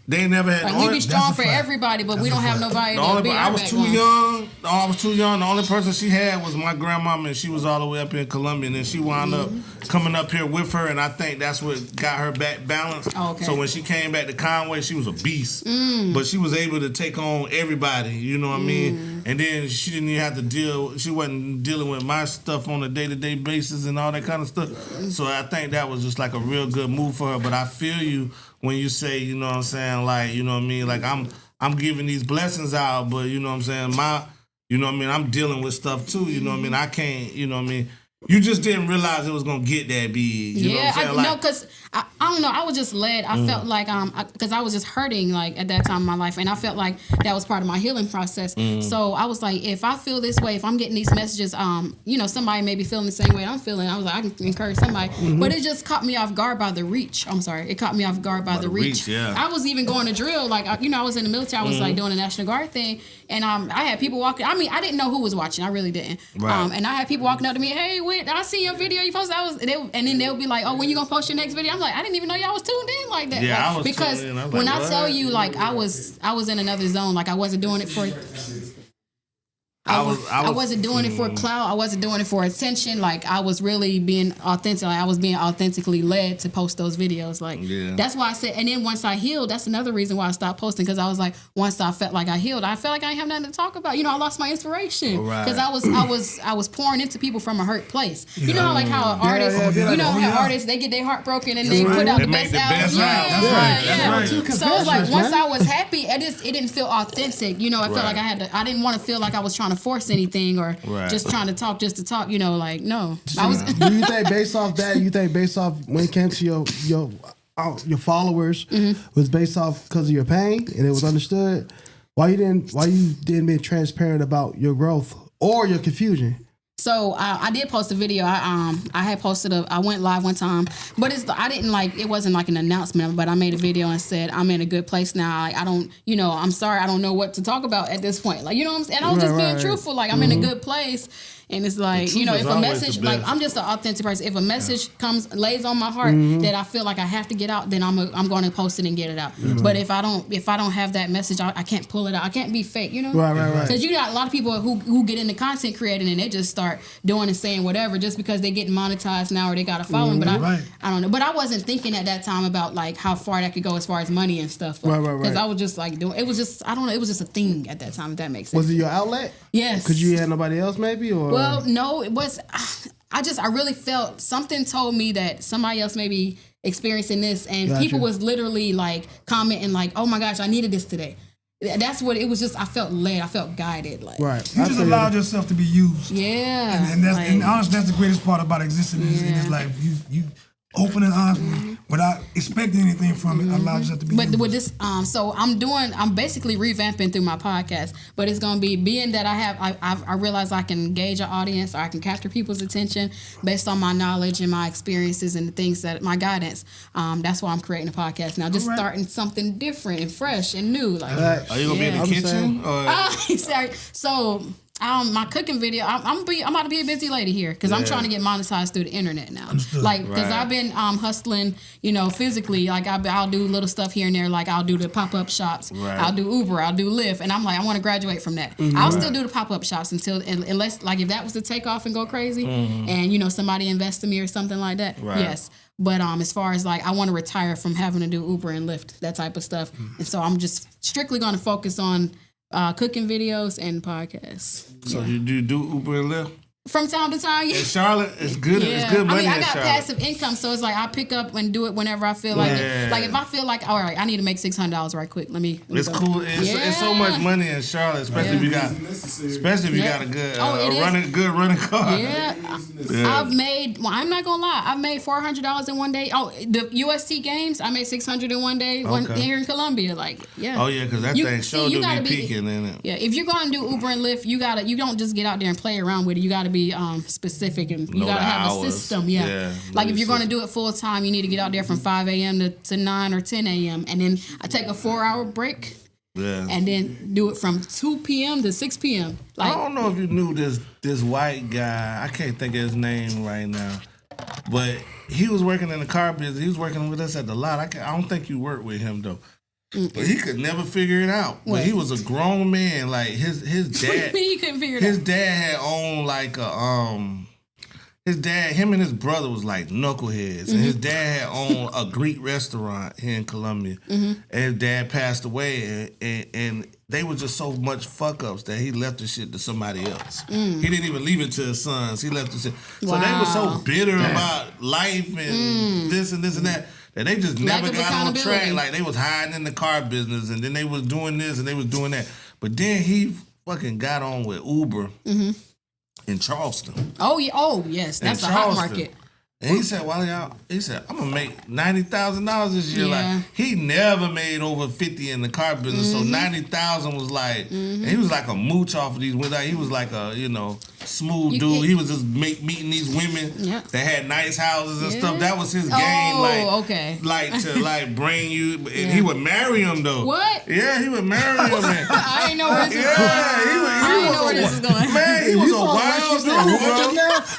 They never had. Like, we be strong for everybody, but we don't have nobody to be I was too young. The only person she had was my grandmama, and she was all the way up in Columbia. And then she wound up coming up here with her, and I think that's what got her back balanced. Oh, okay. So when she came back to Conway, she was a beast. But she was able to take on everybody. You know what I mean? And then she didn't even have to deal. She wasn't dealing with my stuff on a day-to-day basis and all that kind of stuff. So I think that was just like a real good move for her. But I feel you when you say, you know what I'm saying, like, you know what I mean, like I'm giving these blessings out, but you know what I'm saying, you know what I mean, I'm dealing with stuff too, you know what I mean, I can't, you know what I mean. You just didn't realize it was gonna get that big. You know what I'm saying? Because I don't know. I was just led. I felt like because I was just hurting like at that time in my life, and I felt like that was part of my healing process. So I was like, if I feel this way, if I'm getting these messages, you know, somebody may be feeling the same way I'm feeling. I was like, I can encourage somebody, but it just caught me off guard by the reach. I'm sorry, it caught me off guard by the reach. Yeah. I was even going to drill, like I was in the military. I was like doing the National Guard thing, and I had people walking. I mean, I didn't know who was watching. I really didn't. Right. And I had people walking up to me, hey, I see your video you posted. And then they'll be like, oh, when you gonna post your next video? I'm like, I didn't even know y'all was tuned in like that. Yeah, like, I was because tuned in. I was when like, I tell you, like I was in another zone. Like I wasn't doing it for. I wasn't doing it for clout. I wasn't doing it for attention. Like I was really being authentic. Like I was being authentically led to post those videos. Like that's why I said. And then once I healed, that's another reason why I stopped posting, because I was like, once I felt like I healed, I felt like I didn't have nothing to talk about. You know, I lost my inspiration because I was pouring into people from a hurt place. You know, like how artists, how artists they get their heart broken and they put out the best album. That's right. So it's like once I was happy, it didn't feel authentic. You know, I felt like I didn't want to feel like I was trying to force anything or just trying to talk just to talk. You know, like no. I was. Do you think based off that? You think based off when it came to your followers was based off because of your pain and it was understood? Why you didn't be transparent about your growth or your confusion? So I did post a video. I had posted I went live one time, but it wasn't like an announcement, but I made a video and said I'm in a good place now. Like I'm sorry, I don't know what to talk about at this point. Like, you know what I'm saying? And I was just being truthful. Like I'm in a good place. And it's like, if a message, like I'm just an authentic person. If a message lays on my heart that I feel like I have to get out, then I'm going to post it and get it out. But if I don't have that message, I can't pull it out. I can't be fake, you know? Right. Because you got a lot of people who get into content creating and they just start doing and saying whatever just because they getting monetized now or they got a following. But I don't know. But I wasn't thinking at that time about like how far that could go as far as money and stuff. Because I was just like doing. It was just, I don't know. It was just a thing at that time. If that makes sense. Was it your outlet? Yes. Because you had nobody else, maybe, or. Well, no, it was. I really felt something told me that somebody else may be experiencing this, and people was literally like commenting like, "Oh my gosh, I needed this today." That's what it was. Just I felt led. I felt guided. Like right, you just allowed yourself to be used. Yeah, and that's and honestly, that's the greatest part about existing in this life. You open and honestly, without expecting anything from it, allow yourself to be. But with this, so I'm basically revamping through my podcast, but it's gonna be being that I realize I can gauge an audience, or I can capture people's attention based on my knowledge and my experiences and the things that my guidance. That's why I'm creating a podcast now, just starting something different and fresh and new. Like, are you gonna be in the kitchen? Sorry. So. My cooking video. I'm about to be a busy lady here because I'm trying to get monetized through the internet now. Like because I've been hustling, physically. Like I'll do little stuff here and there. Like I'll do the pop-up shops. I'll do Uber. I'll do Lyft. And I'm like, I want to graduate from that. I'll still do the pop-up shops unless like if that was to take off and go crazy, and somebody invest in me or something like that. Yes. But as far as like I want to retire from having to do Uber and Lyft, that type of stuff. And so I'm just strictly going to focus on cooking videos and podcasts. So you do Uber and Lyft? From time to time, yeah. In Charlotte, it's good. Yeah. It's good money. I got passive income, so it's like I pick up and do it whenever I feel like it. Like if I feel like, all right, I need to make $600 right quick. Let me it's go. Cool. It's so much money in Charlotte, especially if you got a good good running car. Yeah. I've made. Well, I'm not gonna lie. I've made $400 in one day. Oh, the UST games, I made $600 in one day. Here in Columbia, like Oh yeah, because that thing sure do be peaking in it. Yeah, if you're gonna do Uber and Lyft, you don't just get out there and play around with it. You gotta be specific and you gotta have a system. Like if you're gonna do it full time, you need to get out there from 5 a.m. to 9 or 10 a.m. and then I take a 4-hour break. And then do it from 2 p.m. to 6 p.m. Like, I don't know if you knew this white guy. I can't think of his name right now, but he was working in the car business. He was working with us at the lot. I don't think you worked with him though. But he could never figure it out. But he was a grown man. Like his dad. He couldn't figure it out. His dad had owned like him and his brother was like knuckleheads, and his dad had owned a Greek restaurant here in Columbia, and his dad passed away, and they were just so much fuck ups that he left the shit to somebody else. He didn't even leave it to his sons. He left the shit. So they were so bitter about life and this and that they just never got on track. Like they was hiding in the car business, and then they was doing this and they was doing that. But then he fucking got on with Uber in Charleston. Oh yeah. Oh yes, that's a hot market. And he said, I'm gonna make $90,000 this year. Like he never made over 50 in the car business, so 90,000 was like, and he was like a mooch off of these women. He was like a smooth dude. He was just meeting these women that had nice houses and stuff. That was his game. Like to bring you, and he would marry them though. What? Yeah, he would marry them. I didn't know where this was going. Man, he was a wild dude.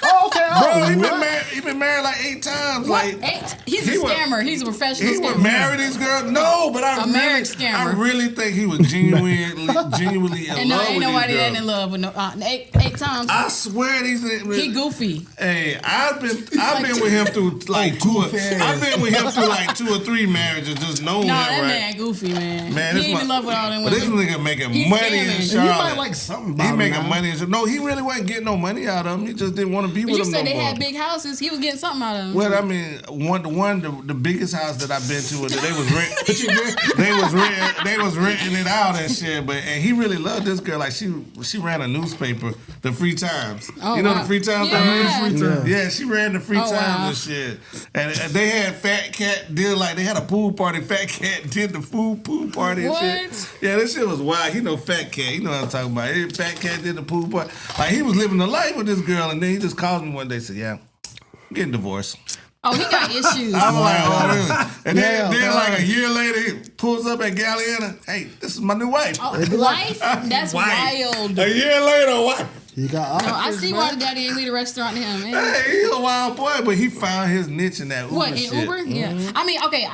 Oh, okay. Bro, he been married like 8 times. What? Like 8? He's a scammer. He's a professional he scammer. was married these girls. No, but I really think he was genuinely in and no, love ain't with nobody these that girls. in love with no 8 times. I swear He goofy. Hey, I've been with him through like 2 or 3 marriages, just knowing Nah, that, that right? man goofy, man. Man, He ain't in love with all them But women. this nigga making He's money in scamming. Charlotte. You might like something about He him making now. money. No, he really wasn't getting no money out of him. He just didn't want to be But with you him said no they more. had big houses. He was getting something out of them. Well, I mean, the biggest house that I've been to, they was renting it out and shit. And he really loved this girl. Like she ran a newspaper, the Free Times. Oh, you know wow. the Free Times? Yeah. Yeah, she ran the Free Oh, Times wow. and shit. And they had Fat Cat did they had a pool party. Fat Cat did the pool party and shit. What? Yeah, this shit was wild. You know Fat Cat. You know what I'm talking about. Fat Cat did the pool party. Like he was living the life with this girl, and then he just called me one day and said, "Yeah, I'm getting divorced." Oh, he got issues. I'm like, oh, really? And then Yeah, like a year later, he pulls up at Galliana. Hey, this is my new wife. Oh, wife? That's wild. A year later, what? You got No, I options, see man. why the daddy ain't leave the restaurant to him, man. Hey, he's a wild boy, but he found his niche in that Uber What, in shit. Uber? Yeah. I mean, okay,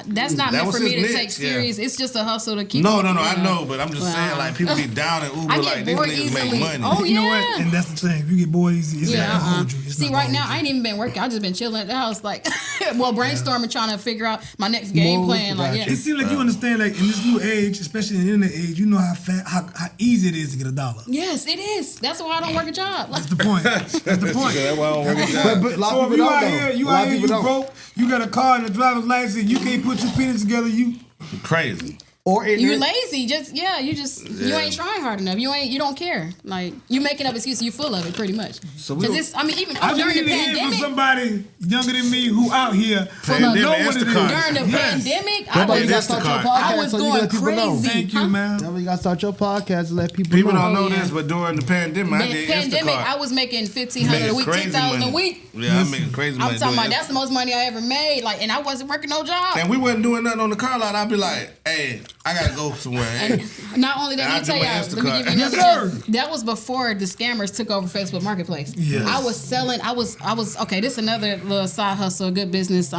that's not That meant was for me his to niche, take serious. yeah. It's just a hustle to keep. No, you I know, but I'm just Wow. saying, like, people be down in Uber, I like, get these bored niggas easily. make money. Oh, You know yeah. what? And that's the thing. If you get bored easy, it's not gonna hold you. It's See, not right gonna now, hold I ain't even been working. I just been chilling at the house, like, brainstorming, trying to figure out my next game plan. Like, you. It seems like you understand, like in this new age, especially in the internet age, you know how easy it is to get $1. Yes, it is. That's why I don't work a job. Like, That's the point. That's the point. That's why I don't work a job. But a lot So of if people you don't out know. here, A lot of people don't. broke, you got a car and a driver's license, you can't put your penis together, you Crazy. Or you ignorant. lazy. You ain't trying hard enough. You don't care. Like, you making up excuses. You full of it, pretty much. So we Because don't- it's, I mean, even I during need the to hear from pandemic. somebody younger than me who out here Pandemic, know what it is. Instacart. During the Yes. pandemic, Nobody was- got to start your Instacart. podcast I was so you going let people know. crazy. Thank you, Huh? man. That's why you got to start your podcast to let people People know. don't know yeah. this, but during the pandemic, I did pandemic, Instacart. I was making $1,500 a week, Crazy $10,000 a money. week. Yeah, I'm making crazy money. I'm talking doing about that's the most money I ever made. Like, and I wasn't working no job. And we wasn't doing nothing on the car lot. I'd be like, hey, I gotta go somewhere. Hey. Not only that, And let me tell I do my y'all, let me Instacart. give you another Yes, tip. That was before the scammers took over Facebook Marketplace. Yes. I was selling, I was okay, this is another little side hustle, good business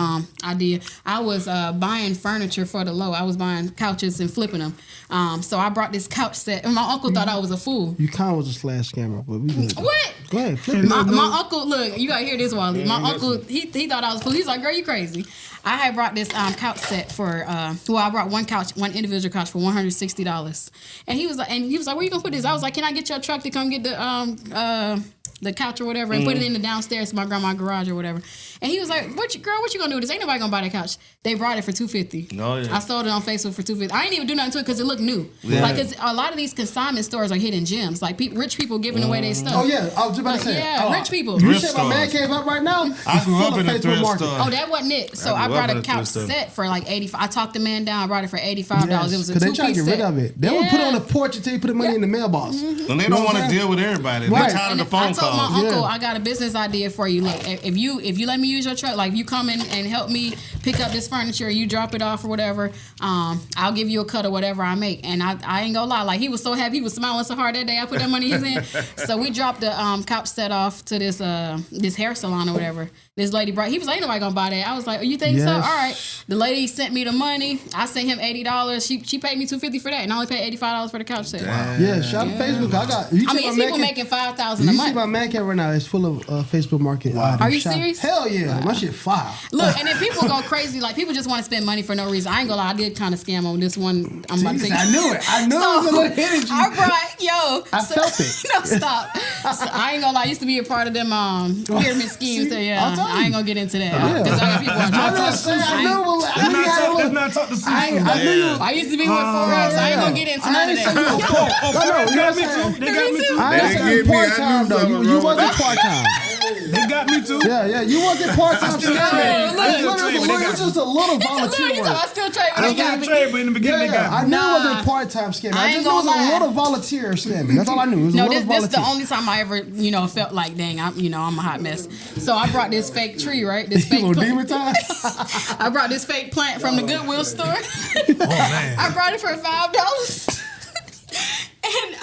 idea. I was buying furniture for the low. I was buying couches and flipping them. So I brought this couch set, and my uncle thought I was a fool. You kind of was a slash scammer, but we good. What? Go ahead. Flip it. My uncle, look, you gotta hear this, Wally. My uncle, he thought I was a fool. He's like, girl, you crazy. I had brought this couch set for, I brought one individual couch for $160. And he was like, where you gonna put this? I was like, can I get your truck to come get the couch or whatever and put it in the downstairs to my grandma's garage or whatever. And he was like, what you gonna do with this? Ain't nobody gonna buy that couch. They brought it for $250. Oh, yeah. I sold it on Facebook for $250. I didn't even do nothing to it because it looked new. Yeah. Like, it's, a lot of these consignment stores are hidden gems. Like, rich people giving away their stuff. Oh, yeah. I was just about to say. Yeah, Oh, rich people. You Thrift shit my man stores. cave up right now? I It's grew full up of in a Facebook thrift market. store. Oh, that wasn't it. So I I grew brought up in a a couch thrift store. set for like $85. I talked the man down. I brought it for $85. Yes, It was a because they two-piece try to get rid set. of it. They would put it on the porch until you put the money in the mailbox. And they don't want to deal with everybody. They're Right. tired of And the phone I told calls. my uncle, Yeah. I got a business idea for you. Look, if you let me use your truck, like if you come in and help me pick up this furniture, you drop it off or whatever, I'll give you a cut of whatever I make. And I ain't gonna lie, like he was so happy, he was smiling so hard that day. I put that money in his hand. So we dropped the couch set off to this hair salon or whatever. This lady brought. He was like, ain't nobody gonna buy that. I was like, oh, you think so? All Yes. right. The lady sent me the money. I sent him $80. She paid me $250 for that, and I only paid $85 for the couch set. Yeah, shout out to Facebook. You I see mean, my it's man people cave- making $5,000 a You see month. my man cave right now? It's full of Facebook market. Are you Shout- serious? Hell yeah. My shit fire. Look, and then people go crazy. Like, people just want to spend money for no reason. I ain't gonna lie, I did kind of scam on this one. I'm about to say. I knew it. I knew it was a little energy. I brought, I felt it. No, stop. So, I ain't gonna lie, I used to be a part of them pyramid schemes. So, yeah, I'll tell you. I ain't gonna get into that. Yeah. Because I got people watching. I'm not saying I knew it was. Let's not talk to Susan. I knew you. I used to be with Forex. I ain't gonna get into none of that. They got me too. They got me too. I They ain't get saying me. I part time knew though. something You wrong wasn't with part time. They got me too. Yeah, you wasn't part time. still trade. It's just a little volunteer Look, you work. I still trade, but I they got was me. trade, but in the beginning they Yeah, got I me. knew it Nah. wasn't part time scamming. I I ain't just knew it was gonna a lie. little volunteer scamming. That's all I knew. It was a No, little this volunteer. the only time I ever, felt like, dang, I'm a hot mess. So I brought this fake tree, right? This fake Little plant. demon time. I brought this fake plant from the Goodwill store. Oh man. I brought it for $5. And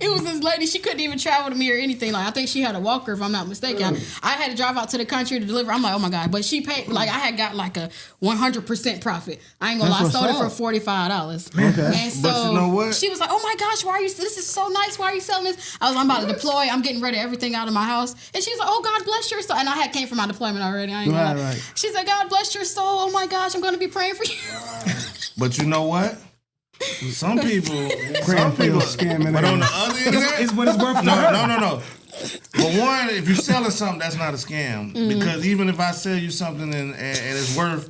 it was this lady, she couldn't even travel to me or anything. Like I think she had a walker, if I'm not mistaken. I had to drive out to the country to deliver. I'm like, oh my God. But she paid, like I had got like a 100% profit. I ain't gonna lie, I sold it for $45. Okay. And so But you know what? she was like, oh my gosh, why are you, this is so nice. Why are you selling this? I'm about to deploy. I'm getting rid of everything out of my house. And she's like, oh, God bless your soul. And I had came from my deployment already. I ain't gonna lie. Right. She's like, God bless your soul. Oh my gosh, I'm going to be praying for you. But you know what? Some people, scamming. but on the other end of that, It's what it's worth to no. her. But one, if you're selling something, that's not a scam. Because even if I sell you something and it's worth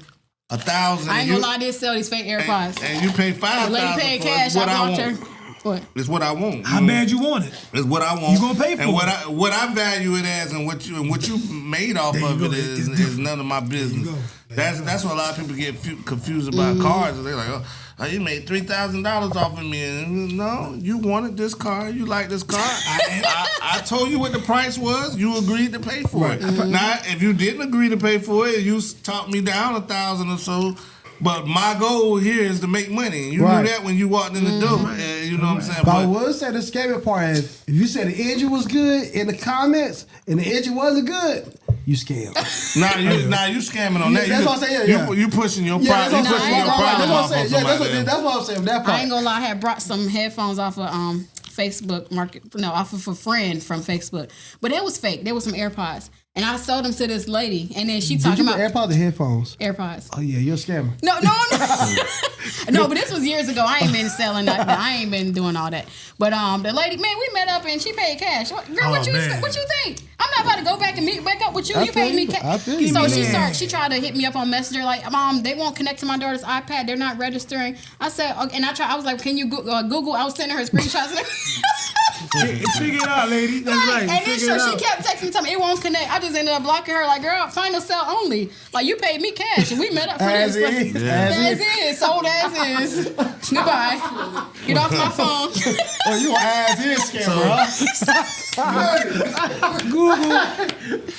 $1,000, I ain't gonna lie, I did sell these fake AirPods. and you pay $5,000 The lady paid for cash. what I I blocked her. want. What? It's what I want. How bad you want it? It's what I want. You gonna pay for and it. what I value it as, and what you made off There you of go. it It's is different. none of my business. go. That's what a lot of people get confused about cars. They're like, oh, you made $3,000 off of me. And no, you wanted this car. You like this car. I told you what the price was. You agreed to pay for it. Now, if you didn't agree to pay for it, you talked me down $1,000 or so. But my goal here is to make money. You Right. knew that when you walked in the door. You know what I'm saying? But I would say the scary part is if you said the engine was good in the comments and the engine wasn't good, you scammed. Now you scamming on that. That's what I'm saying, yeah. You pushing your Yeah, problem. that's what I'm saying. That's That's what I'm off saying. of Yeah, somebody else. that's what I'm saying. That part. I ain't gonna lie, I had brought some headphones off of Facebook off of a friend from Facebook. But it was fake. There was some AirPods. And I sold them to this lady. And then she Did talking you about put AirPods or headphones? AirPods. Oh yeah, you're a scammer. No. No, but this was years ago. I ain't been selling nothing. I ain't been doing all that. But the lady, man, we met up and she paid cash. Girl, what you think? I'm not about to go back and meet back up with you. I You paid me feel you. I cash. feel you. So Man. she tried to hit me up on Messenger like, Mom, they won't connect to my daughter's iPad. They're not registering. I said, okay, and I was like, can you Google? I was sending her screenshots. Figure it out, lady. That's right. And then Figure it she out. kept texting me, telling me it won't connect. I just ended up blocking her. Like, girl, final sell only. Like, you paid me cash, and we met up for As this. is. Like, As as is, sold as is. Goodbye. Get off my phone. Oh, you an ass is scammer, huh? Google.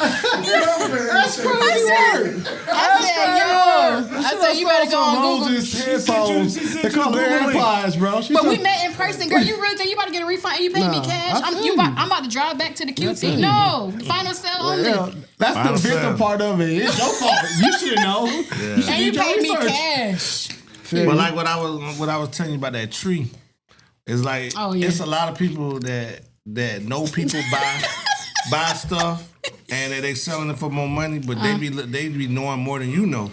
That's crazy word. I said, you better go on Google. Headphones. She said They call you them Google AirPods, bro. But we met in person, girl. You really think you about to get a refund and you pay me Nah, cash? I I'm feel you. about to drive back to the QT. No, final sell only. Yeah, that's Final the victim sell. part of it. It's your fault. You should know. And you did your paid me research. cash. But like what I was telling you about that tree, it's like Oh, yeah. it's a lot of people that know people buy stuff and that they selling it for more money, but they be knowing more than you know.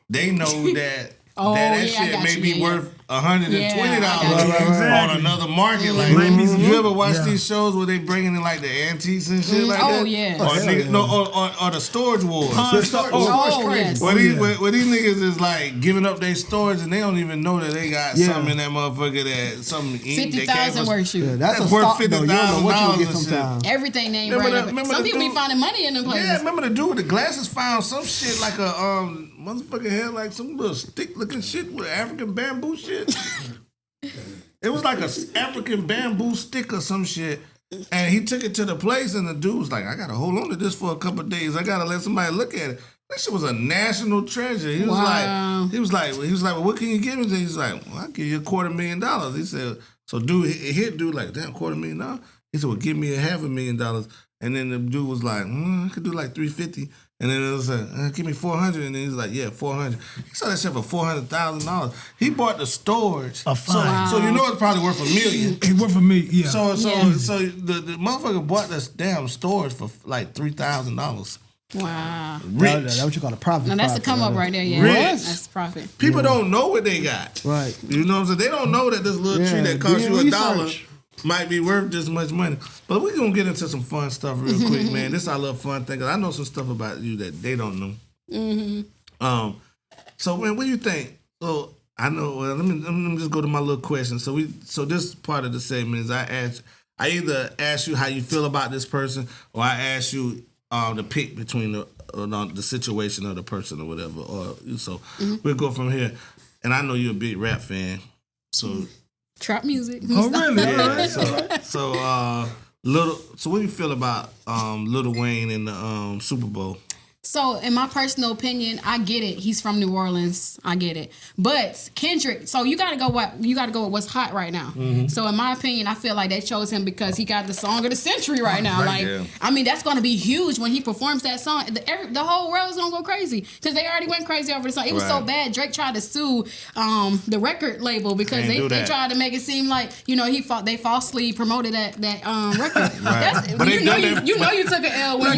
They know that Oh, that yeah, I shit got may you. be Yeah, worth $120 Yeah, I got you. on Exactly. another market. Like Might be some- you ever watch Yeah. these shows where they bringing in like the antiques and shit like Oh, that? yeah. Or, or the storage wars. Oh, yes. Where these niggas is like giving up their storage and they don't even know that they got Yeah. something in that motherfucker that something ink that 50,000 came worth shoot. Yeah, that's a That's worth stock, though. You don't know what $50,000 you get and shit. sometimes. Everything name Remember brand. the- up. remember Some the people be dude- finding money in them places. Yeah, remember the dude with the glasses found some shit like a motherfucker had like some little stick looking shit with African bamboo shit. It was like a African bamboo stick or some shit. And he took it to the place and the dude was like, I gotta hold on to this for a couple of days. I gotta let somebody look at it. That shit was a national treasure. He was Wow. well, what can you give me? He's like, well, I'll give you $250,000. He said, so dude, he hit dude like, damn, $250,000? He said, well, give me $500,000. And then the dude was like, I could do like $350,000. And then it was like, give me $400,000. And then he's like, yeah, $400,000. He sold that shit for $400,000. He bought the storage. A fine. So you know it's probably worth $1 million. It's worth for me, yeah. So Yeah. the motherfucker bought this damn storage for like $3,000. Wow. Rich. That's what you call a profit. Now that's a come up right there, yeah. Rich. That's profit. People don't know what they got. Right. You know what I'm saying? They don't know that this little Yeah, tree that costs do you your $1 research. might be worth this much money. But we're going to get into some fun stuff real quick, man. This is our little fun thing. 'Cause I know some stuff about you that they don't know. Mm-hmm. So, man, what do you think? So, I know, well, let me just go to my little question. So this part of the segment is I either ask you how you feel about this person or I ask you the pick between the situation of the person or whatever. So we'll go from here. And I know you're a big rap fan. So Trap music. Oh, really? yeah, so what do you feel about Lil Wayne in the Super Bowl? So, in my personal opinion, I get it. He's from New Orleans. I get it. But Kendrick, so you gotta go with what's hot right now. So, in my opinion, I feel like they chose him because he got the song of the century right now. I mean, that's gonna be huge when he performs that song. The whole world's gonna go crazy because they already went crazy over the song. It was so bad. Drake tried to sue the record label because they tried to make it seem like they falsely promoted that record. But you took an L when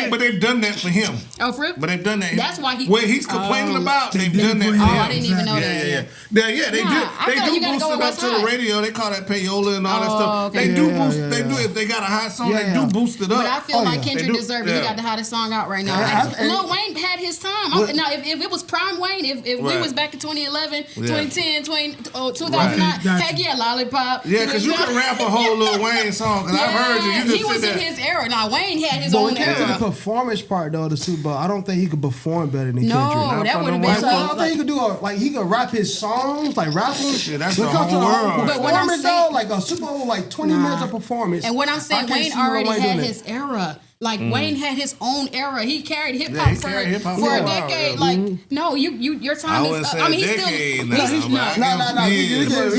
but they've done that for him. Oh, for real? But they've done that. That's why what he's complaining about, they've done that for him. I didn't even know that. Yeah, they do boost it up to the radio. They call that payola and all that stuff. Okay. They do boost. They do if they got a hot song. They do boost it up. But I feel like Kendrick deserved it. He got the hottest song out right now. Lil Wayne had his time. Now, if it was prime Wayne, if we was back in 2011, 2010, 2009, heck yeah, Lollipop. Yeah, because you can rap a whole Lil Wayne song. Because I've heard you. You just he was in his era. Now Wayne had his own era. To the performance part though, the Super Bowl, I don't think he could perform better than Kendrick. No, that would have been. I don't think he could do he could rap his songs, like rap them. Yeah, that's the whole world. But when I'm saying, like a Super Bowl, like 20 minutes of performance. And when I'm saying Wayne already had his era. Like Wayne had his own era. He carried hip hop for a decade. Like no, your time is. I mean, he's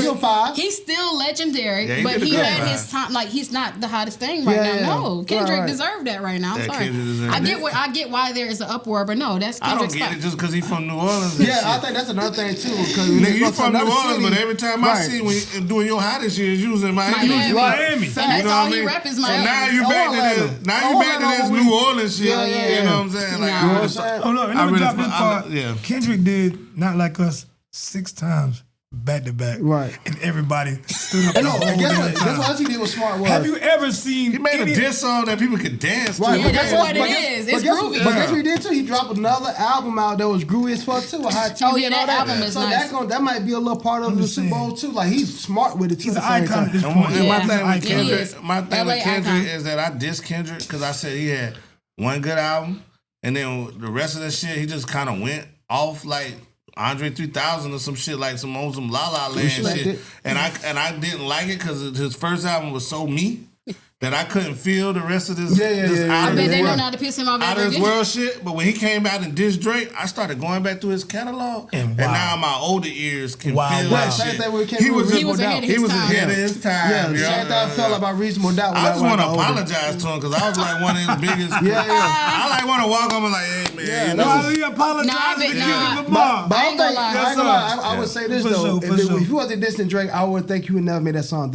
5. He's still legendary, but he had his time. Like he's not the hottest thing right now. No, Kendrick deserved that right now. I'm sorry. I get why there is an uproar, but no, that's Kendrick's I don't get it just because he's from New Orleans. Yeah, I think that's another thing too. You from New Orleans, but every time I see when you're doing your hottest years, you was in Miami. Miami. And that's all he rap is Miami. Now you back to this. Now you back to this New Orleans shit. You know what I'm saying? Oh no, let me drop this part. Kendrick did Not Like Us 6 times back to back. Right. And everybody stood up. Guess what else he did was smart was. Have you ever seen he made a diss song that people could dance to? Right, yeah, that's what it is. It's groovy. But guess what he did too? He dropped another album out that was groovy as fuck too. Hot TV oh yeah, and all that album is nice. So that might be a little part of the Super Bowl too. Like he's smart with it too. He's an icon at this point. My thing with Kendrick is that I diss Kendrick because I said he had one good album, and then the rest of the shit he just kind of went off like Andre 3000 or some shit like some La La Land shit. And I didn't like it because his first album was so me that I couldn't feel the rest of this. I bet they know not to piss him off out of his world shit. But when he came out and dissed Drake, I started going back through his catalog, and now my older ears can feel that shit. He was ahead of his time. Yeah, the same thing I felt about Reasonable Doubt. I just want to apologize to him because I was like one of his biggest. I like want to walk on and like, hey man, he apologized to Kendrick Lamar. But I would say this though: if you wasn't dissing Drake, I would think you would never made that song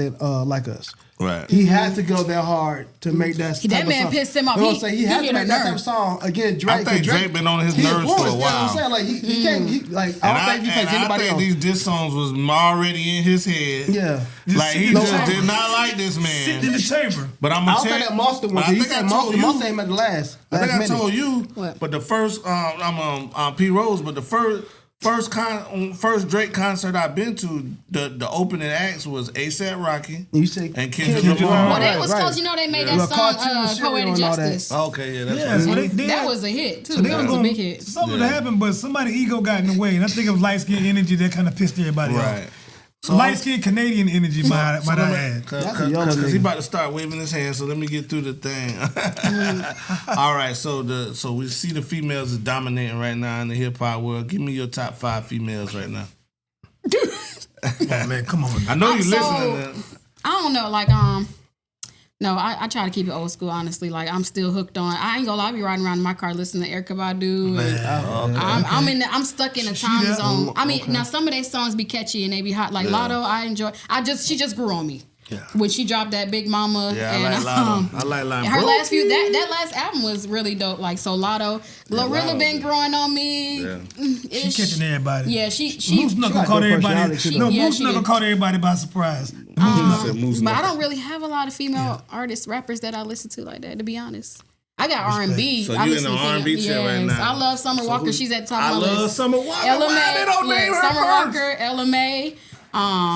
Like Us. Right. He had to go that hard to make that. That man song. pissed him off. He had to make that type of song again. Drake. I think Drake been on his nerves for a while. You know what I'm saying? Like he can't. I don't think he plays anybody else. I think these diss songs was already in his head. Yeah. Like he just did not like this man. Sitting in the chamber. But I'm gonna tell you that Monster one. He said Monster came at the last. I think I told you. But the first, I'm P Rose. But the first Drake concert I've been to, the opening acts was A$AP Rocky and Kendrick Lamar. Well, they was close. You know, they made that song Poetic Justice. Okay, that's right. That was a hit too. So that was a big hit. Something happened, but somebody's ego got in the way, and I think it was light skin energy that kind of pissed everybody off. So light skin Canadian energy, might I add. Because he about to start waving his hand, so let me get through the thing. All right, so we see the females is dominating right now in the hip hop world. Give me your top 5 females right now. Oh man, come on. I know you listening. I don't know, like no, I try to keep it old school, honestly. Like, I'm still hooked on. I ain't gonna lie, I be riding around in my car listening to Erykah Badu. I'm stuck in a time zone. I mean, now some of their songs be catchy and they be hot. Like Lotto, I enjoy. She just grew on me. Yeah. When she dropped that Big Mama. Yeah, I like Lotto. I like Lotto. Her last few, that last album was really dope. Like, so Lotto. Glorilla been growing on me. Yeah. She catching everybody. Yeah, she Moose Knuckle caught everybody. Moose Knuckle caught everybody by surprise. But I don't really have a lot of female artists, rappers that I listen to like that, to be honest. I got R&B. So you in the R&B shit right now. I love Summer Walker. She's at the top of my list. I love Summer Walker. Why they don't name her Summer Walker, LMA.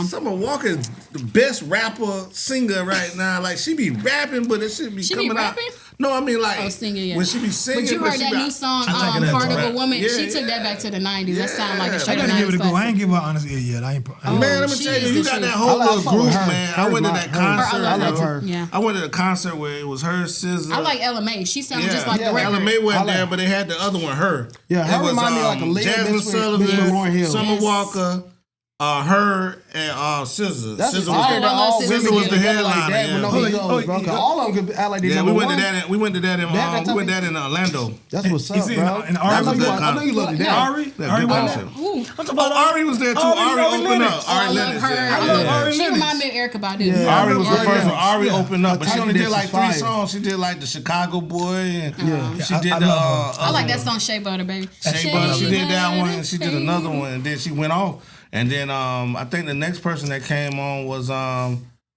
Summer Walker's the best rapper singer right now. Like she be rapping, but it should be coming out. No, I mean like singing, yeah. when she be singing. But you heard that new song, take it as Part of rap. a Woman. Yeah, She took that back to the 90s. That sound like a I straight gotta 90s give it a go. I classic. ain't give her honest ear yet. Man, let me she tell you, is you the got shit. that whole I little fuck group, with her. man. I Her went to my- that her. concert. I love her. Yeah. I went to the concert where it was her, SZA. I like Ella Mai. She sounds just Yeah, like the record. Ella Mai wasn't I like- there, but they had the other one, her. Yeah, her It was, remind me like a Leah Jasmine mixed with Sullivan, Lauryn Hill. Summer Yes. Walker, her, and SZA. That's SZA just was fire. the That all SZA women was get the together like headliner, that with no yeah. egos, bro. 'Cause all of them could act like they Yeah, number we went one. to that. We went to that in. That We went to that in Orlando. That's what's up, Is it bro. in I Ari? know you- That I know you love to Ari? dance. Ari Good went concert. there? Ooh. Oh, Ari was there too. Ari opened Lennox. up. Oh, I Ari love Lennox. her. yeah. I love Yeah. Ari She Lennox. remind me of Erykah Badu. Yeah. Ari was the Ari first one. Lennox. Ari Yeah. opened up, but she Tidy only did Dish like is 3 fire. songs. She did like the Chicago Boy, and she I did love the. her. I like that song Shea Butter, baby. Shea Butter. She did that one, and she did another one, and then she went off. And then I think the next person that came on was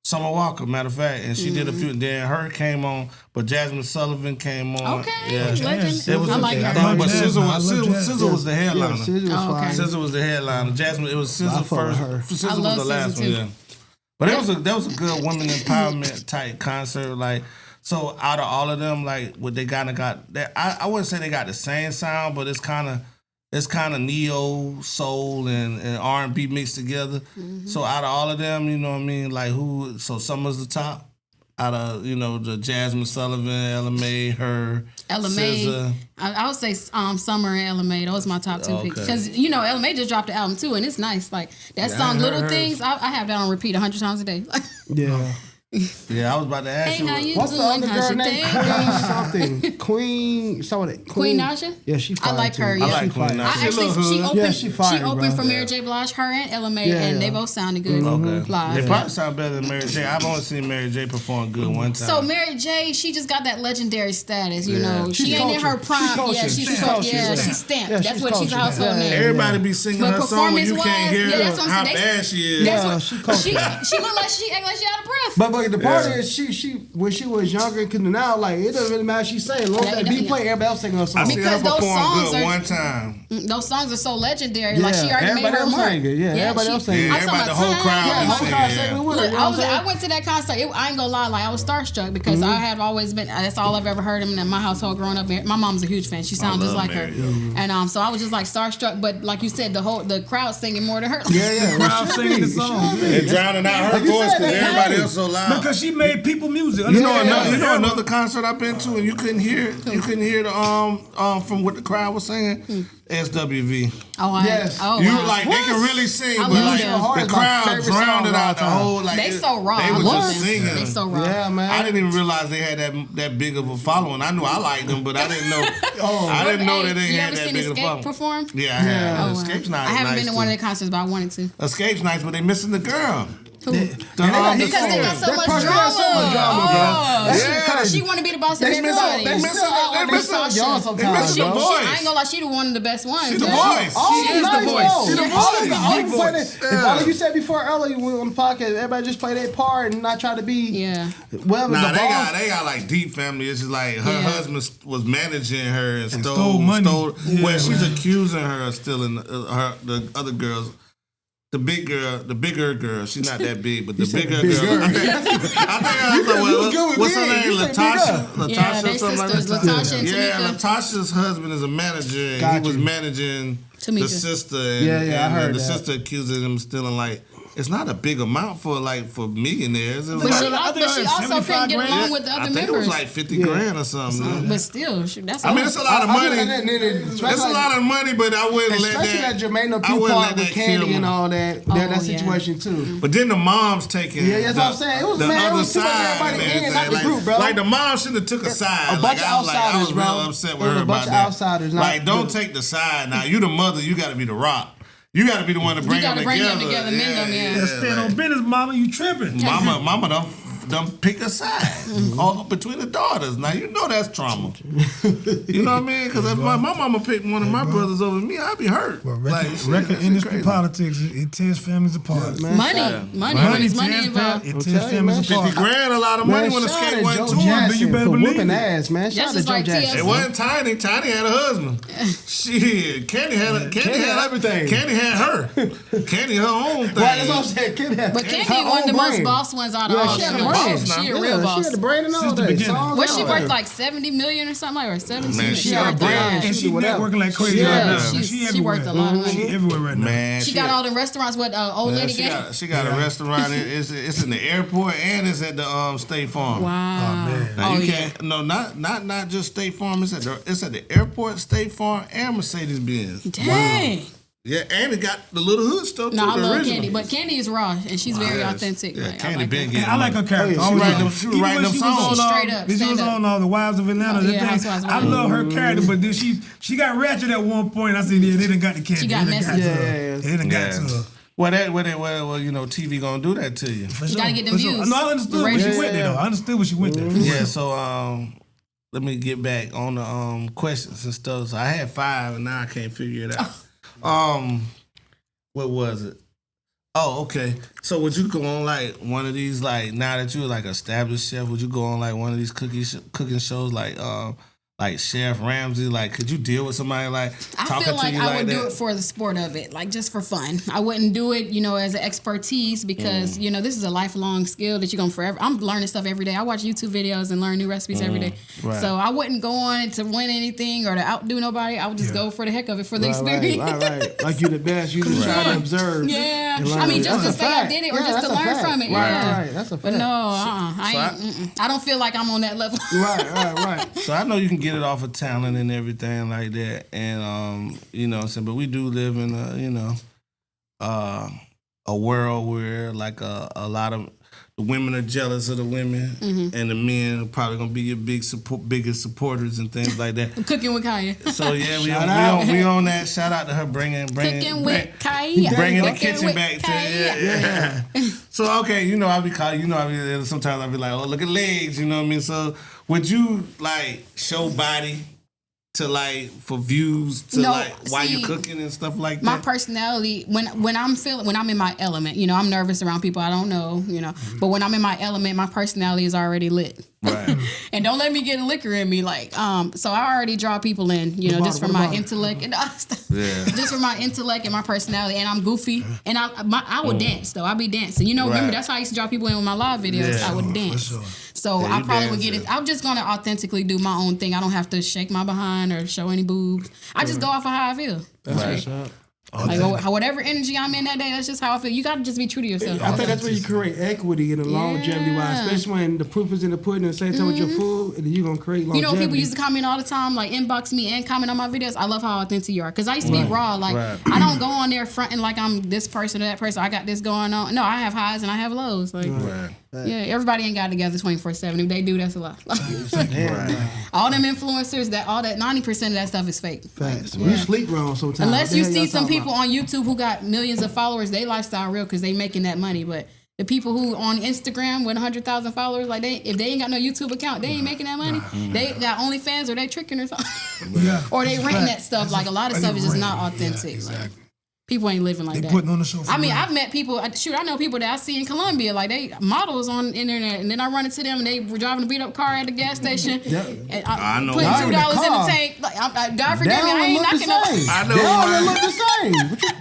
Summer Walker, matter of fact, and she did a few. Then her came on, but Jasmine Sullivan came on. Okay, yeah. legend. It was I like I her. think, but Jasmine. I love SZA Jasmine. was the headliner. Yeah, SZA was Oh, okay. fire. SZA was the headliner. Jasmine, it was SZA fuck with first. her. SZA I was love the last SZA one. too. Yeah. But that was a good women empowerment type concert. Like, so out of all of them, like what they kind of got that I wouldn't say they got the same sound, but it's kind of neo soul and R&B mixed together. So out of all of them, you know what I mean, like who? So Summer's the top. Out of the Jasmine Sullivan, Ella Mai, her, Ella SZA. Mai. I would say Summer and Ella Mai. Those are my top two Okay. picks. Because, Ella Mai just dropped the album too, and it's nice. Like, that Yeah, song, I heard Little hers. Things, I have that on repeat 100 times a day. Yeah. Yeah, I was about to ask Hey, you. how you What's the doing? other How's girl your name? day? Something. Queen. Somebody. Queen Naja? Yeah, she fire I like too. her, yeah. I like She Queen fire. Naja. I She actually, look she hood. opened, Yeah, she fire, opened bro. for Mary J. Blige, her and Ella Mai, Yeah, and they yeah. both sounded good Okay. live. They probably sound better than Mary J. I've only seen Mary J perform good one time. So Mary J, she just got that legendary status, you know. She's She ain't in her coaching. prime. She's coaching. Yeah, she's She's coaching. coaching, Yeah, yeah. she's stamped. Yeah, That's she's what she's a coaching. household Yeah, name. yeah. Everybody be singing But her song when you can't performance-wise, hear yeah, that's what I'm how saying. bad she is. That's Yeah, what she coaching. she looked like she act like she out of breath. But the part Yeah. is she when she was younger, because now like it doesn't really matter what she saying. As long as Yeah, that it beat doesn't. play, everybody else singing her song. I seen her Because those perform songs good are- one time. Those songs are so legendary. Like she Yeah, already made everybody her else mark. sang it. Yeah, everybody else sang it. Yeah, I'm talking everybody, the about whole time. crowd Yeah, be whole singing. crowd Yeah. singing with her. Look, You know what I'm saying? I went to that concert. I ain't gonna lie, like I was starstruck because I had always been. That's all I've ever heard him in my household growing up. My mom's a huge fan. She sounds just love like her, Mary, and so I was just like starstruck. But like you said, the crowd singing more than her. Yeah. Crowd singing the song. And drowning out her Like you voice said, because they everybody paid. else so loud. Because she made people music. You know, Yeah. another concert I've been to and you couldn't hear the from what the crowd was singing. SWV. Oh, Yes. Oh, You wow. like they can really sing, I but love like them. Hard the is my crowd favorite drowned song it of out the all time. whole like They so raw. They I were love just them. singing. They so raw. Yeah, man. I didn't even realize they had that big of a following. I knew I liked them, but I didn't know. I didn't know that they you had ever that seen big of a Escape following. perform? Yeah, I have. Oh, wow. Escape's nice. I haven't nice been to too. one of the concerts, but I wanted to. Escape's nice, but they missing the girl. Who? The Because they got so That much person drama. got so much drama, bro. That shit Yeah. kinda- She want to be the boss of They everybody. They missing Sasha. young They sometimes, missing the bro. voice. I ain't gonna lie, she one of the best ones. She the Yeah. voice. Oh, She is nice, the voice. though. She the All voice. you- She's all the you play voice. that- If all you said before earlier on the podcast, everybody just play their part and not try to be Yeah. whatever Nah, the boss. they got like deep family. It's just like her Yeah. husband was managing her and stole money. Yeah, well, she's man. accusing her of stealing the other girls. The bigger girl. She's not that big, but the bigger big girl. girl. I think I was like, You was good with what's her big. name? You said Latasha. big Yeah, Latasha, they something like sisters, that. Latasha and Yeah, Tamika. Latasha's husband is a manager, and Got he was you. managing Tamika. the sister. And, Yeah, I and heard the that. sister accusing him of stealing like. It's not a big amount for millionaires. It was But like- she, I think but she it was also couldn't 75 get grand. along with the other I think members. it was like 50 grand or something. But still, that's I mean, it's a lot of money. It's It's a lot of money, but I wouldn't let Especially that that. Jermaine I O'Pugh wouldn't part let with that kill Candy me. and all that. Oh, that yeah. situation too. But then the mom's taking Yeah, that's what I'm saying. It was- the man, it other was too much side. everybody and in, not everything. the like, group, bro. Like the mom shouldn't have took a side. A Like, bunch I of was like, I outsiders, was bro. real upset It with was her a about bunch of that. outsiders, not Like, don't the- take the side. Now you the mother. You got to be the rock. You got to be the one to bring them gotta together. bring them together, mend them, yeah. Stand on business, mama. You tripping. Mama done pick a side all between the daughters. Now you know that's trauma. You know what I mean? Because if my mama picked one of my brothers over me, I'd be hurt. Well, Like, record shit, industry crazy. politics, it tears families apart. Money tears involved. It tell tears you, families man. 50 apart. grand, a lot of money when shout Escape out went Joe to him. Jackson you better for believe whooping it. ass, man. That's Shout out to just Joe like Jackson. It wasn't Tiny. Tiny had a husband. Shit, Candy had everything. Candy had her. Candy her own thing. Right, that's what I'm saying. Kid had But Candy her one of the own most brain. boss ones out of Yeah, all she of had them. a boss now. She a Yeah, real she boss. had the brain and all Since the that. beginning. Songs What and she all worth that. like 70 million or something like, or 17? Man, She she worth got a brand. lot. And she whatever. networking like crazy Yeah. right now. She's- She she everywhere. worth a lot of money. She everywhere right now. Man, She got all the restaurants with old Man, lady she gang. got a restaurant. It's in the airport and it's at the State Farm. Wow. man. Now, you yeah. can't. No, not just State Farm. It's at the airport, State Farm, and Mercedes Benz. Dang. Yeah, and it got the little hood stuff too. No, I the love original. Candy, but Candy is raw and she's very Yes. authentic. Yeah, Like, Candy I like been her. getting I like her character. yeah, Always writing did. them- she Even writing when them she was songs. on, Straight up, when she was stand on the Wives of Atlanta. Oh, that yeah, thing, Housewives of I Atlanta. love her character, but then she got ratchet at one point. I said, yeah, they done got the candy. She got They done messy. to her. Yeah. They done got Yeah. to her. Well, you know, TV gonna do that to you. For You sure, gotta get them for sure. views. No, I understood The when she ratings. went there, though. I understood when she went there. Yeah, so let me get back on the questions and stuff. So I had 5 and now I can't figure it out. What was it? Oh, okay. So would you go on like one of these, like now that you're like established chef, would you go on like one of these cooking shows like Chef Ramsay? Like, could you deal with somebody like I talking feel to like you I like would that? do it for the sport of it, like just for fun. I wouldn't do it, as an expertise because, this is a lifelong skill that you're going to forever. I'm learning stuff every day. I watch YouTube videos and learn new recipes every day. right. So I wouldn't go on to win anything or to outdo nobody. I would just go for the heck of it, for the experience. Right. Like you the best. You just try to observe. Yeah. and learn. I mean, just That's to a say I fact. did it or Yeah, just to that's a learn fact. from it. Right, Yeah. right. That's a But fact. no, I don't feel like I'm on that level. Right. So I know you can get it off of talent and everything like that, and you know what I'm saying, but we do live in a world where like a lot of the women are jealous of the women, and the men are probably gonna be your biggest supporters and things like that. Cooking with Kaya. So yeah, Shout we on that. Shout out to her bringing Cooking with Kaya. bringing the Cooking kitchen with back to Kaya. yeah. So okay, I be calling, sometimes I be like, oh, look at legs, you know what I mean? So would you like show body to like for views to No, like while you see, cooking and stuff like that? My personality, when I'm in my element, I'm nervous around people I don't know, but when I'm in my element, my personality is already lit. Right. And don't let me get liquor in me, so I already draw people in, just from my intellect and just from my intellect and my personality, and I'm goofy, and I would dance though. I be dancing, remember Right. that's how I used to draw people in with my live videos. Yeah, I would for dance. sure. So Yeah, I you probably would dance, get it. yeah. I'm just gonna authentically do my own thing. I don't have to shake my behind or show any boobs. I just go off of how I feel. Right. Like whatever energy I'm in that day, that's just how I feel. You gotta just be true to yourself. I think that's where you create equity in the longevity wise, especially when the proof is in the pudding. At the same time with your food, and then you're gonna create longevity. People used to comment all the time, like inbox me and comment on my videos. I love how authentic you are, because I used to be raw. Like Right. I don't go on there fronting like I'm this person or that person. I got this going on. No, I have highs and I have lows. Like Right. yeah, everybody ain't got together 24/7. If they do, that's a lot. All them influencers, all that 90% of that stuff is fake. Facts. You sleep wrong sometimes. Unless What you the hell see y'all some talking people about? on YouTube who got millions of followers, they lifestyle real because they making that money. But the people who on Instagram with 100,000 followers, like if they ain't got no YouTube account, they ain't making that money. They got OnlyFans or they tricking or something. Yeah. Or they renting Fact. that stuff. That's Like a lot of I stuff get is just rented. not authentic. Yeah, exactly. Like, people ain't living like They that. putting on the show for I mean, money. I've met people. I know people that I see in Colombia, like they models on the internet, and then I run into them, and they were driving a beat up car at the gas station. And I know. putting Not in the $2 in the car. tank. Like, God forgive They me, I don't ain't even look knocking the nobody. same. I know, They don't right? even look the same.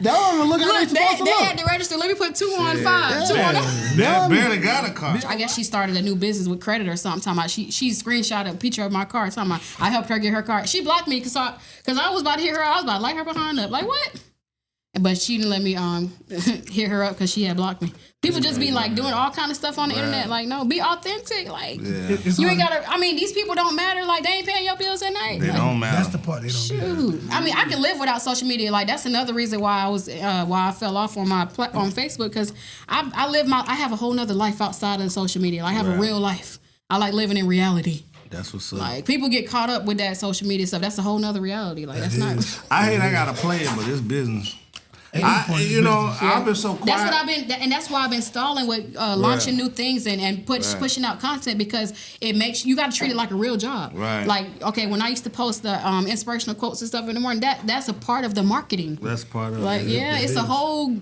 They don't even look how they Look, supposed to they look. had to register. Let me put 2 on 5. 2 on. That barely got a car. I guess she started a new business with credit or something. Talking about she screenshot a picture of my car. Talking about I helped her get her car. She blocked me because I was about to hit her. I was about to light her behind up. Like what? But she didn't let me hit her up because she had blocked me. People just be like doing all kind of stuff on the internet. Like no, be authentic. Like It's you ain't hard- gotta. I mean, these people don't matter. Like they ain't paying your bills at night. They Like, don't matter. That's the part they don't get. Shoot. I mean, I can live without social media. Like that's another reason why I fell off on on Facebook, because I have a whole nother life outside of social media. Like, I have a real life. I like living in reality. That's what's up. Like people get caught up with that social media stuff. That's a whole nother reality. Like that's not. I hate I gotta play it, but it's business. point is I've been so quiet. That's what I've been, and that's why I've been stalling with launching new things and pushing out content, because it makes you got to treat it like a real job. Right. Like okay, when I used to post the inspirational quotes and stuff in the morning, that's a part of the marketing. That's part of Like it. yeah, it's a whole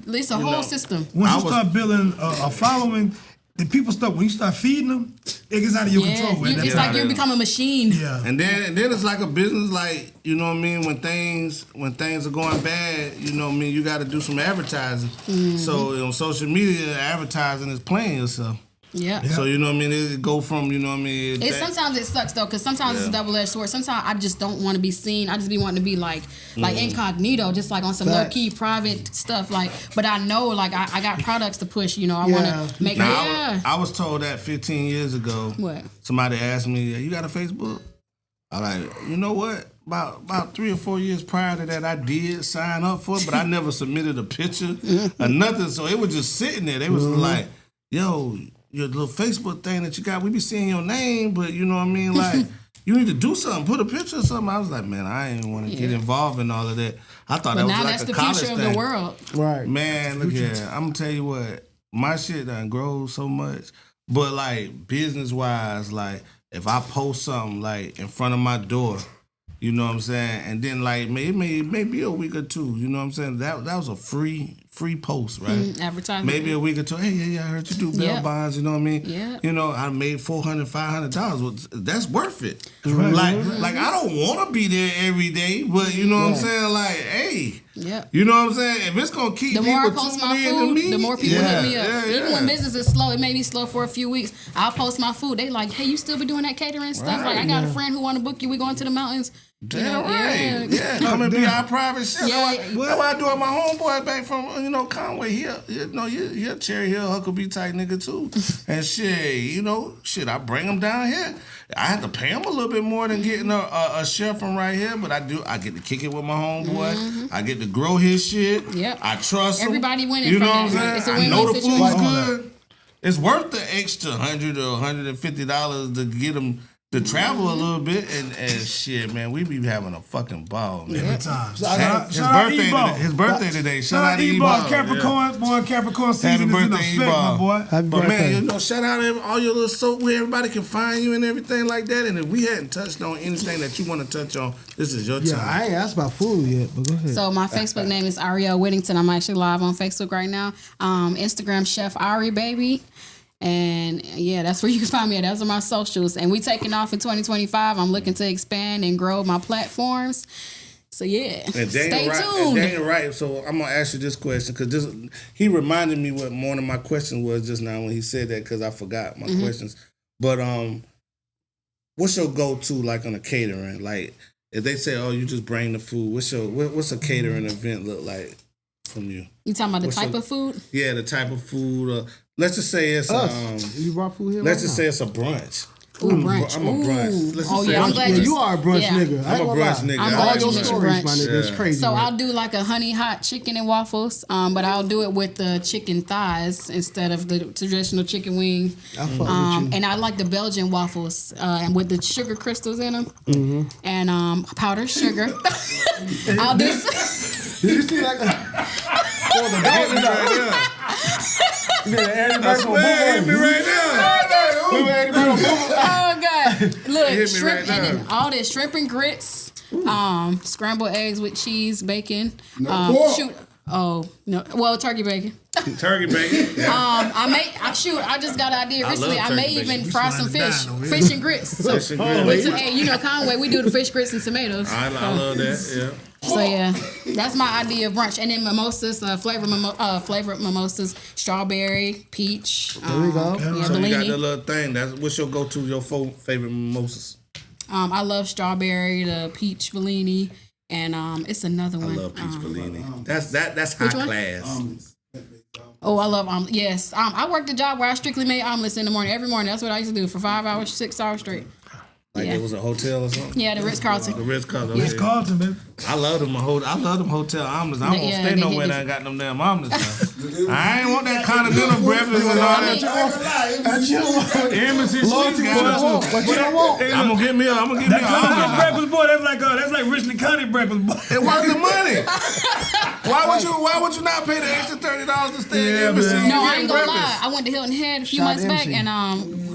system. Once I you was- start building a following, the people start, when you start feeding them, it gets out of your control. at that It's point. like you become a machine. Yeah. And then it's like a business, like, you know what I mean, when things are going bad, you know what I mean, you got to do some advertising. Mm-hmm. So on social media, advertising is playing yourself. Yeah. So you know what I mean. It go from you know what I mean. Sometimes it sucks though, because sometimes it's a double-edged sword. Sometimes I just don't want to be seen. I just be wanting to be like incognito, just like on some low key private stuff. Like, but I know like I got products to push. You know, I want to make. I was told that 15 years ago. What? Somebody asked me, "You got a Facebook?" I like, you know what? About 3 or 4 years prior to that, I did sign up for it, but I never submitted a picture or nothing. So it was just sitting there. They was like, yo, your little Facebook thing that you got, we be seeing your name, but you know what I mean? Like, you need to do something, put a picture or something. I was like, man, I ain't want to get involved in all of that. I thought that was like a college thing. But now that's the future of the world. Right. Man, look here. I'm going to tell you what, my shit done grows so much. But like, business-wise, like, if I post something like in front of my door, you know what I'm saying, and then like maybe a week or two, you know what I'm saying, that was a free post, right? Advertising. Maybe a week or two. Hey, yeah, I heard you do bail bonds. You know what I mean? Yeah. You know, I made $400, $500. That's worth it. Like I don't want to be there every day, but you know what I'm saying? Like, hey. Yeah. You know what I'm saying? If it's gonna keep the more I people post my tuning in food, to me, the more people hit me up. Yeah. Even when business is slow, it may be slow for a few weeks. I'll post my food. They like, hey, you still be doing that catering stuff? Right, like, I got a friend who want to book you. We going to the mountains. Damn right. Yeah. Come and be our private chef. Yeah. That's what I do with my homeboy back from, Conway. He a Cherry Hill Huckabee type nigga too. And shit, I bring him down here. I have to pay him a little bit more than getting a chef from right here, but I get to kick it with my homeboy. I get to grow his shit. Yep. I trust him. Everybody winning You know from what that. I'm It's a saying? I know the win-win food's situation. good. It's worth the extra $100 or $150 to get him to travel a little bit and shit, man. We be having a fucking ball, man. Every time. His birthday today. Shout out to E-Ball. Capricorn, boy, Capricorn season is in effect, my boy. Happy But birthday. man, shout out to all your little soap where everybody can find you and everything like that. And if we hadn't touched on anything that you want to touch on, this is your time. Yeah, I ain't asked about food yet, but go ahead. So my Facebook name is Ariel Whittington. I'm actually live on Facebook right now. Instagram, Chef Ari, baby. And yeah, that's where you can find me at. Those are my socials. And we taking off in 2025. I'm looking to expand and grow my platforms. So yeah, and stay tuned. And Daniel Wright, so I'm going to ask you this question because he reminded me what one of my questions was just now when he said that because I forgot my questions. But what's your go-to like on a catering? Like if they say, oh, you just bring the food, what's a catering event look like from you? You talking about the type of food? Yeah, the type of food. Let's just say it's you brought food here. let's just say it's a brunch. Ooh, brunch. I'm a brunch. Let's just say I'm glad you are a brunch nigga. I'm a brunch nigga. I'm All glad your you mentioned stories, brunch. my nigga, it's crazy. So man. I'll do like a honey hot chicken and waffles, but I'll do it with the chicken thighs instead of the traditional chicken wings. I fuck with you. And I like the Belgian waffles and with the sugar crystals in them and powdered sugar. I'll do. Did you see like the dog? Hit me right now. Oh God! Look, Hit me shrimp right now. and all this shrimp and grits, scrambled eggs with cheese, bacon. Oh no! Well, turkey bacon. Turkey bacon. Yeah. I just got an idea recently. love I may turkey bacon. even fry some fish, over here. fish and grits. So, Fish and grits. hey, Conway, we do the fish grits and tomatoes. I love that. Yeah. So yeah, that's my idea of brunch. And then mimosas, flavored mimosas, strawberry, peach. There we go. Yeah, So you got Bellini. the little thing. What's your go-to, your favorite mimosas? I love strawberry, the peach Bellini, and it's another one. I love peach Bellini. That's high Which one? class. Oh, I love omelets. Yes, I worked a job where I strictly made omelets in the morning, every morning. That's what I used to do for 5 hours, 6 hours straight. Like Yeah. it was a hotel or something. Yeah, the Ritz-Carlton. The Ritz-Carlton. It's Carlton, baby. I love them. I love them hotel omelets. I don't Yeah, stay they nowhere hit that ain't got them damn omelets now. I ain't want that continental breakfast and all that. Embassy Suites got it. What you don't want? I'm gonna get me an Continental omelet. breakfast, boy. That's like Richland County breakfast, boy. It worth the money. Why would you not pay the extra $30 to stay at Embassy? man. No, You I getting ain't gonna breakfast? lie. I went to Hilton Head a few Shout months out back, MC.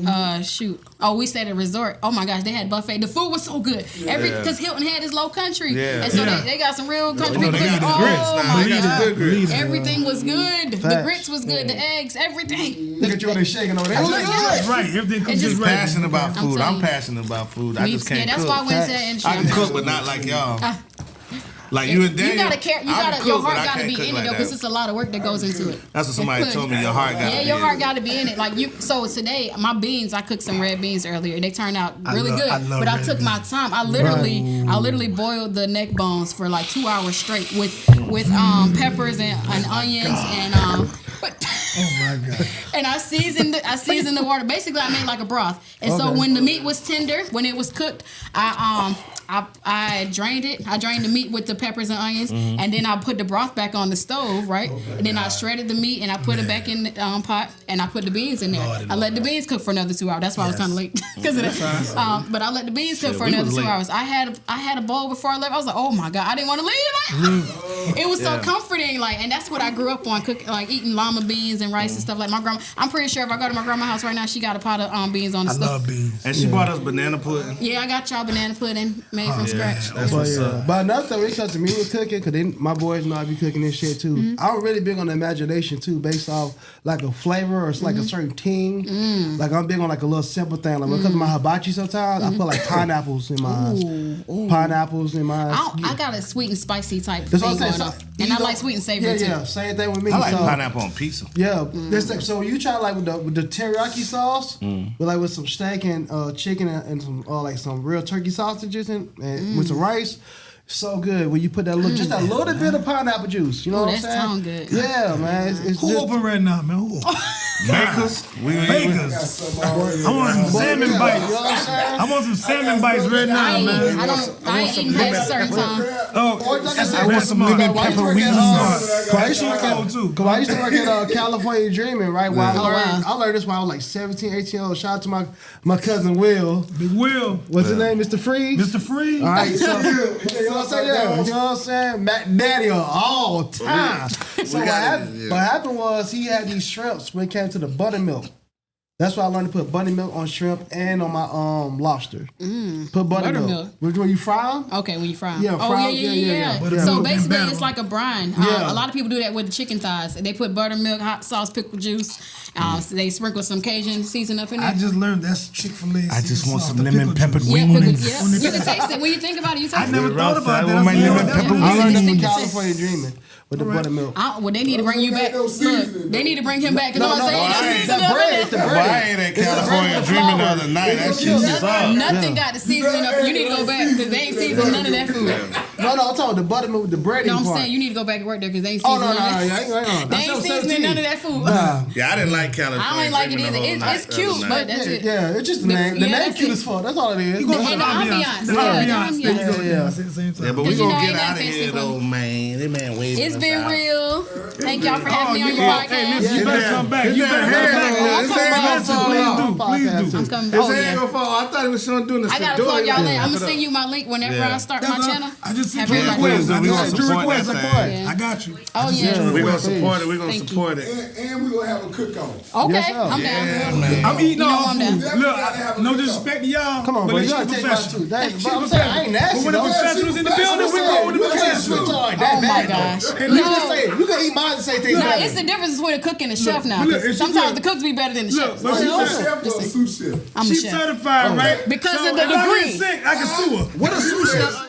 and shoot. Oh, we stayed at a resort. Oh my gosh, they had buffet. The food was so good. Because Hilton Head is low country, Yeah. and so Yeah. they got some real country You know, people. they got the Oh grits now. my They got the god, good grits. everything was good. The Facts. grits was good. The eggs, everything. Look at you over there shaking over there. Look Look at at Right, everything comes It's just just right. Passionate about food. telling I'm you. passionate about food. I just can't that's cook. why I went to that I industry. can cook, but not like y'all. Like you and Daniel, You gotta care. You I gotta. can Your cook, but heart I gotta can't be cook in it like though, because that. it's a lot of work that goes into it. That's what somebody told me. Your heart got. Yeah, your heart got to be in it. Like you. So today, my beans, I cooked some red beans earlier. They turned out really good. I love But I red took my time. I literally boiled the neck bones for like 2 hours straight with peppers and onions and Oh my God. and I seasoned the water. Basically, I made like a broth. And so when the meat was tender, when it was cooked, I drained it. I drained the meat with the peppers and onions, and then I put the broth back on the stove, right? And then I shredded the meat and I put it back in the pot, and I put the beans in there. I let the beans cook for another 2 hours. That's why I was kind of late because of that. But I let the beans cook for another 2 hours. I had a bowl before I left. I was like, oh my God, I didn't want to leave. It was so comforting, like, and that's what I grew up on, cooking, like eating llama beans and rice and stuff. Like my grandma, I'm pretty sure if I go to my grandma's house right now, she got a pot of beans on the I stove. love beans. And she bought us banana pudding. Yeah, I got y'all banana pudding made from scratch. That's what's up. But another thing, when it comes to me with cooking, because my boys know I be cooking this shit too. I'm really big on the imagination too, based off like a flavor or it's like a certain team. Like I'm big on like a little simple thing. Like because of my hibachi sometimes, I put like pineapples in mine. Pineapples in mine. I got a sweet and spicy type That's thing what I'm going saying. on. So, And I like sweet and savory too. Yeah, same thing with me. I like so, pineapple on pizza. Yeah, that's like, so you try like with the teriyaki sauce, with some steak and chicken and some like some real turkey sausages and with some rice. So good when you put that little, just a little bit of pineapple juice. You know what I'm That saying? sound good. Yeah, man. It's Who just, open right now, man? Who? Bakers. Bakers. I want some salmon bites. You know what I'm saying? I want some salmon bites right now, man. I ain't eating past a certain time. Oh, I want some lemon pepper wheat. I used to work at California Dreaming, right? Well, I learned this when I was like 17, 18 years old. Shout out to my cousin Will. Big Will. What's his name? Mr. Freeze? Mr. Freeze. All right, so you know what I'm saying? You know what I'm saying? Mac Daddy all time. So what happened was he had these shrimps when it came to the buttermilk. That's why I learned to put buttermilk on shrimp and on my lobster. Put buttermilk. When you fry them? Okay, when you fry them. Yeah, fry 'em. Yeah. So Buttermilk basically, and it's like a brine. Yeah. A lot of people do that with the chicken thighs. They put buttermilk, hot sauce, pickle juice. So they sprinkle some Cajun season up in there. I just learned that's Chick-fil-A. I just want sauce, some the lemon pickle peppered juice. wings. You can taste it when you think about it. You taste I never it. thought about that. With my lemon pepper I learned it wings. from California Dreaming with the buttermilk. Well, they need to bring you back. Look, they need to bring him back. Cause I'm No, saying the bread. It's the But I bread. ate at California Dreaming the other night. That shit sucked. nothing got the seasoning up. You need to go back because they ain't seasoning none of that food. No, I'm talking about the buttermilk with the bread No, in I'm part. saying you need to go back and work there because they ain't Oh, seasoning no, none of that. yeah. They ain't seasoning none of that food. Yeah, I didn't like California. I don't like it Dreaming the either. whole It's night, cute, the other but night. that's it. Yeah, it's just the name. The name that's cute it. as fuck. That's all it is. You go And for the ambiance. The Yeah, the ambiance. There you go. Yeah. At the same time. Yeah, but we Cause you know gonna ain't get out of nothing here, fancy though, man. That man waving It's us been out. real. Thank y'all for having me on your Hey, podcast. listen, you better come back. You better come back. His hand gonna fall Please off. do. I'm Please do. coming. His Oh, hand yeah. gonna fall off. I thought he was showing doing this. I gotta plug y'all in. I'm gonna send you my link whenever Yeah. I start my channel. I just sent Have you a everybody- request. We gonna I support request. that Support. thing. I got you. Oh yeah. We gonna support it. We gonna Thank you. support it. And we gonna have a cook-off. Okay, Yes, sir. I'm Yeah, down. man. I'm eating You know all I'm food. down. Look, no disrespect to y'all. Come on, but bro. she's You a gotta take my professional. two. But She's I'm a saying, I ain't professional. nasty. But when the though. professionals in the building, we go with the professionals. Oh my gosh. You can eat mine and say things No, better. it's the difference between a cook and a chef now. look, 'cause if she sometimes look- the cooks be better than the look, chefs. but she You a said- chef or a sous chef? I'm a She's chef. certified, right? Because so of the if I degree. get sick, I can sue her. What a sous chef.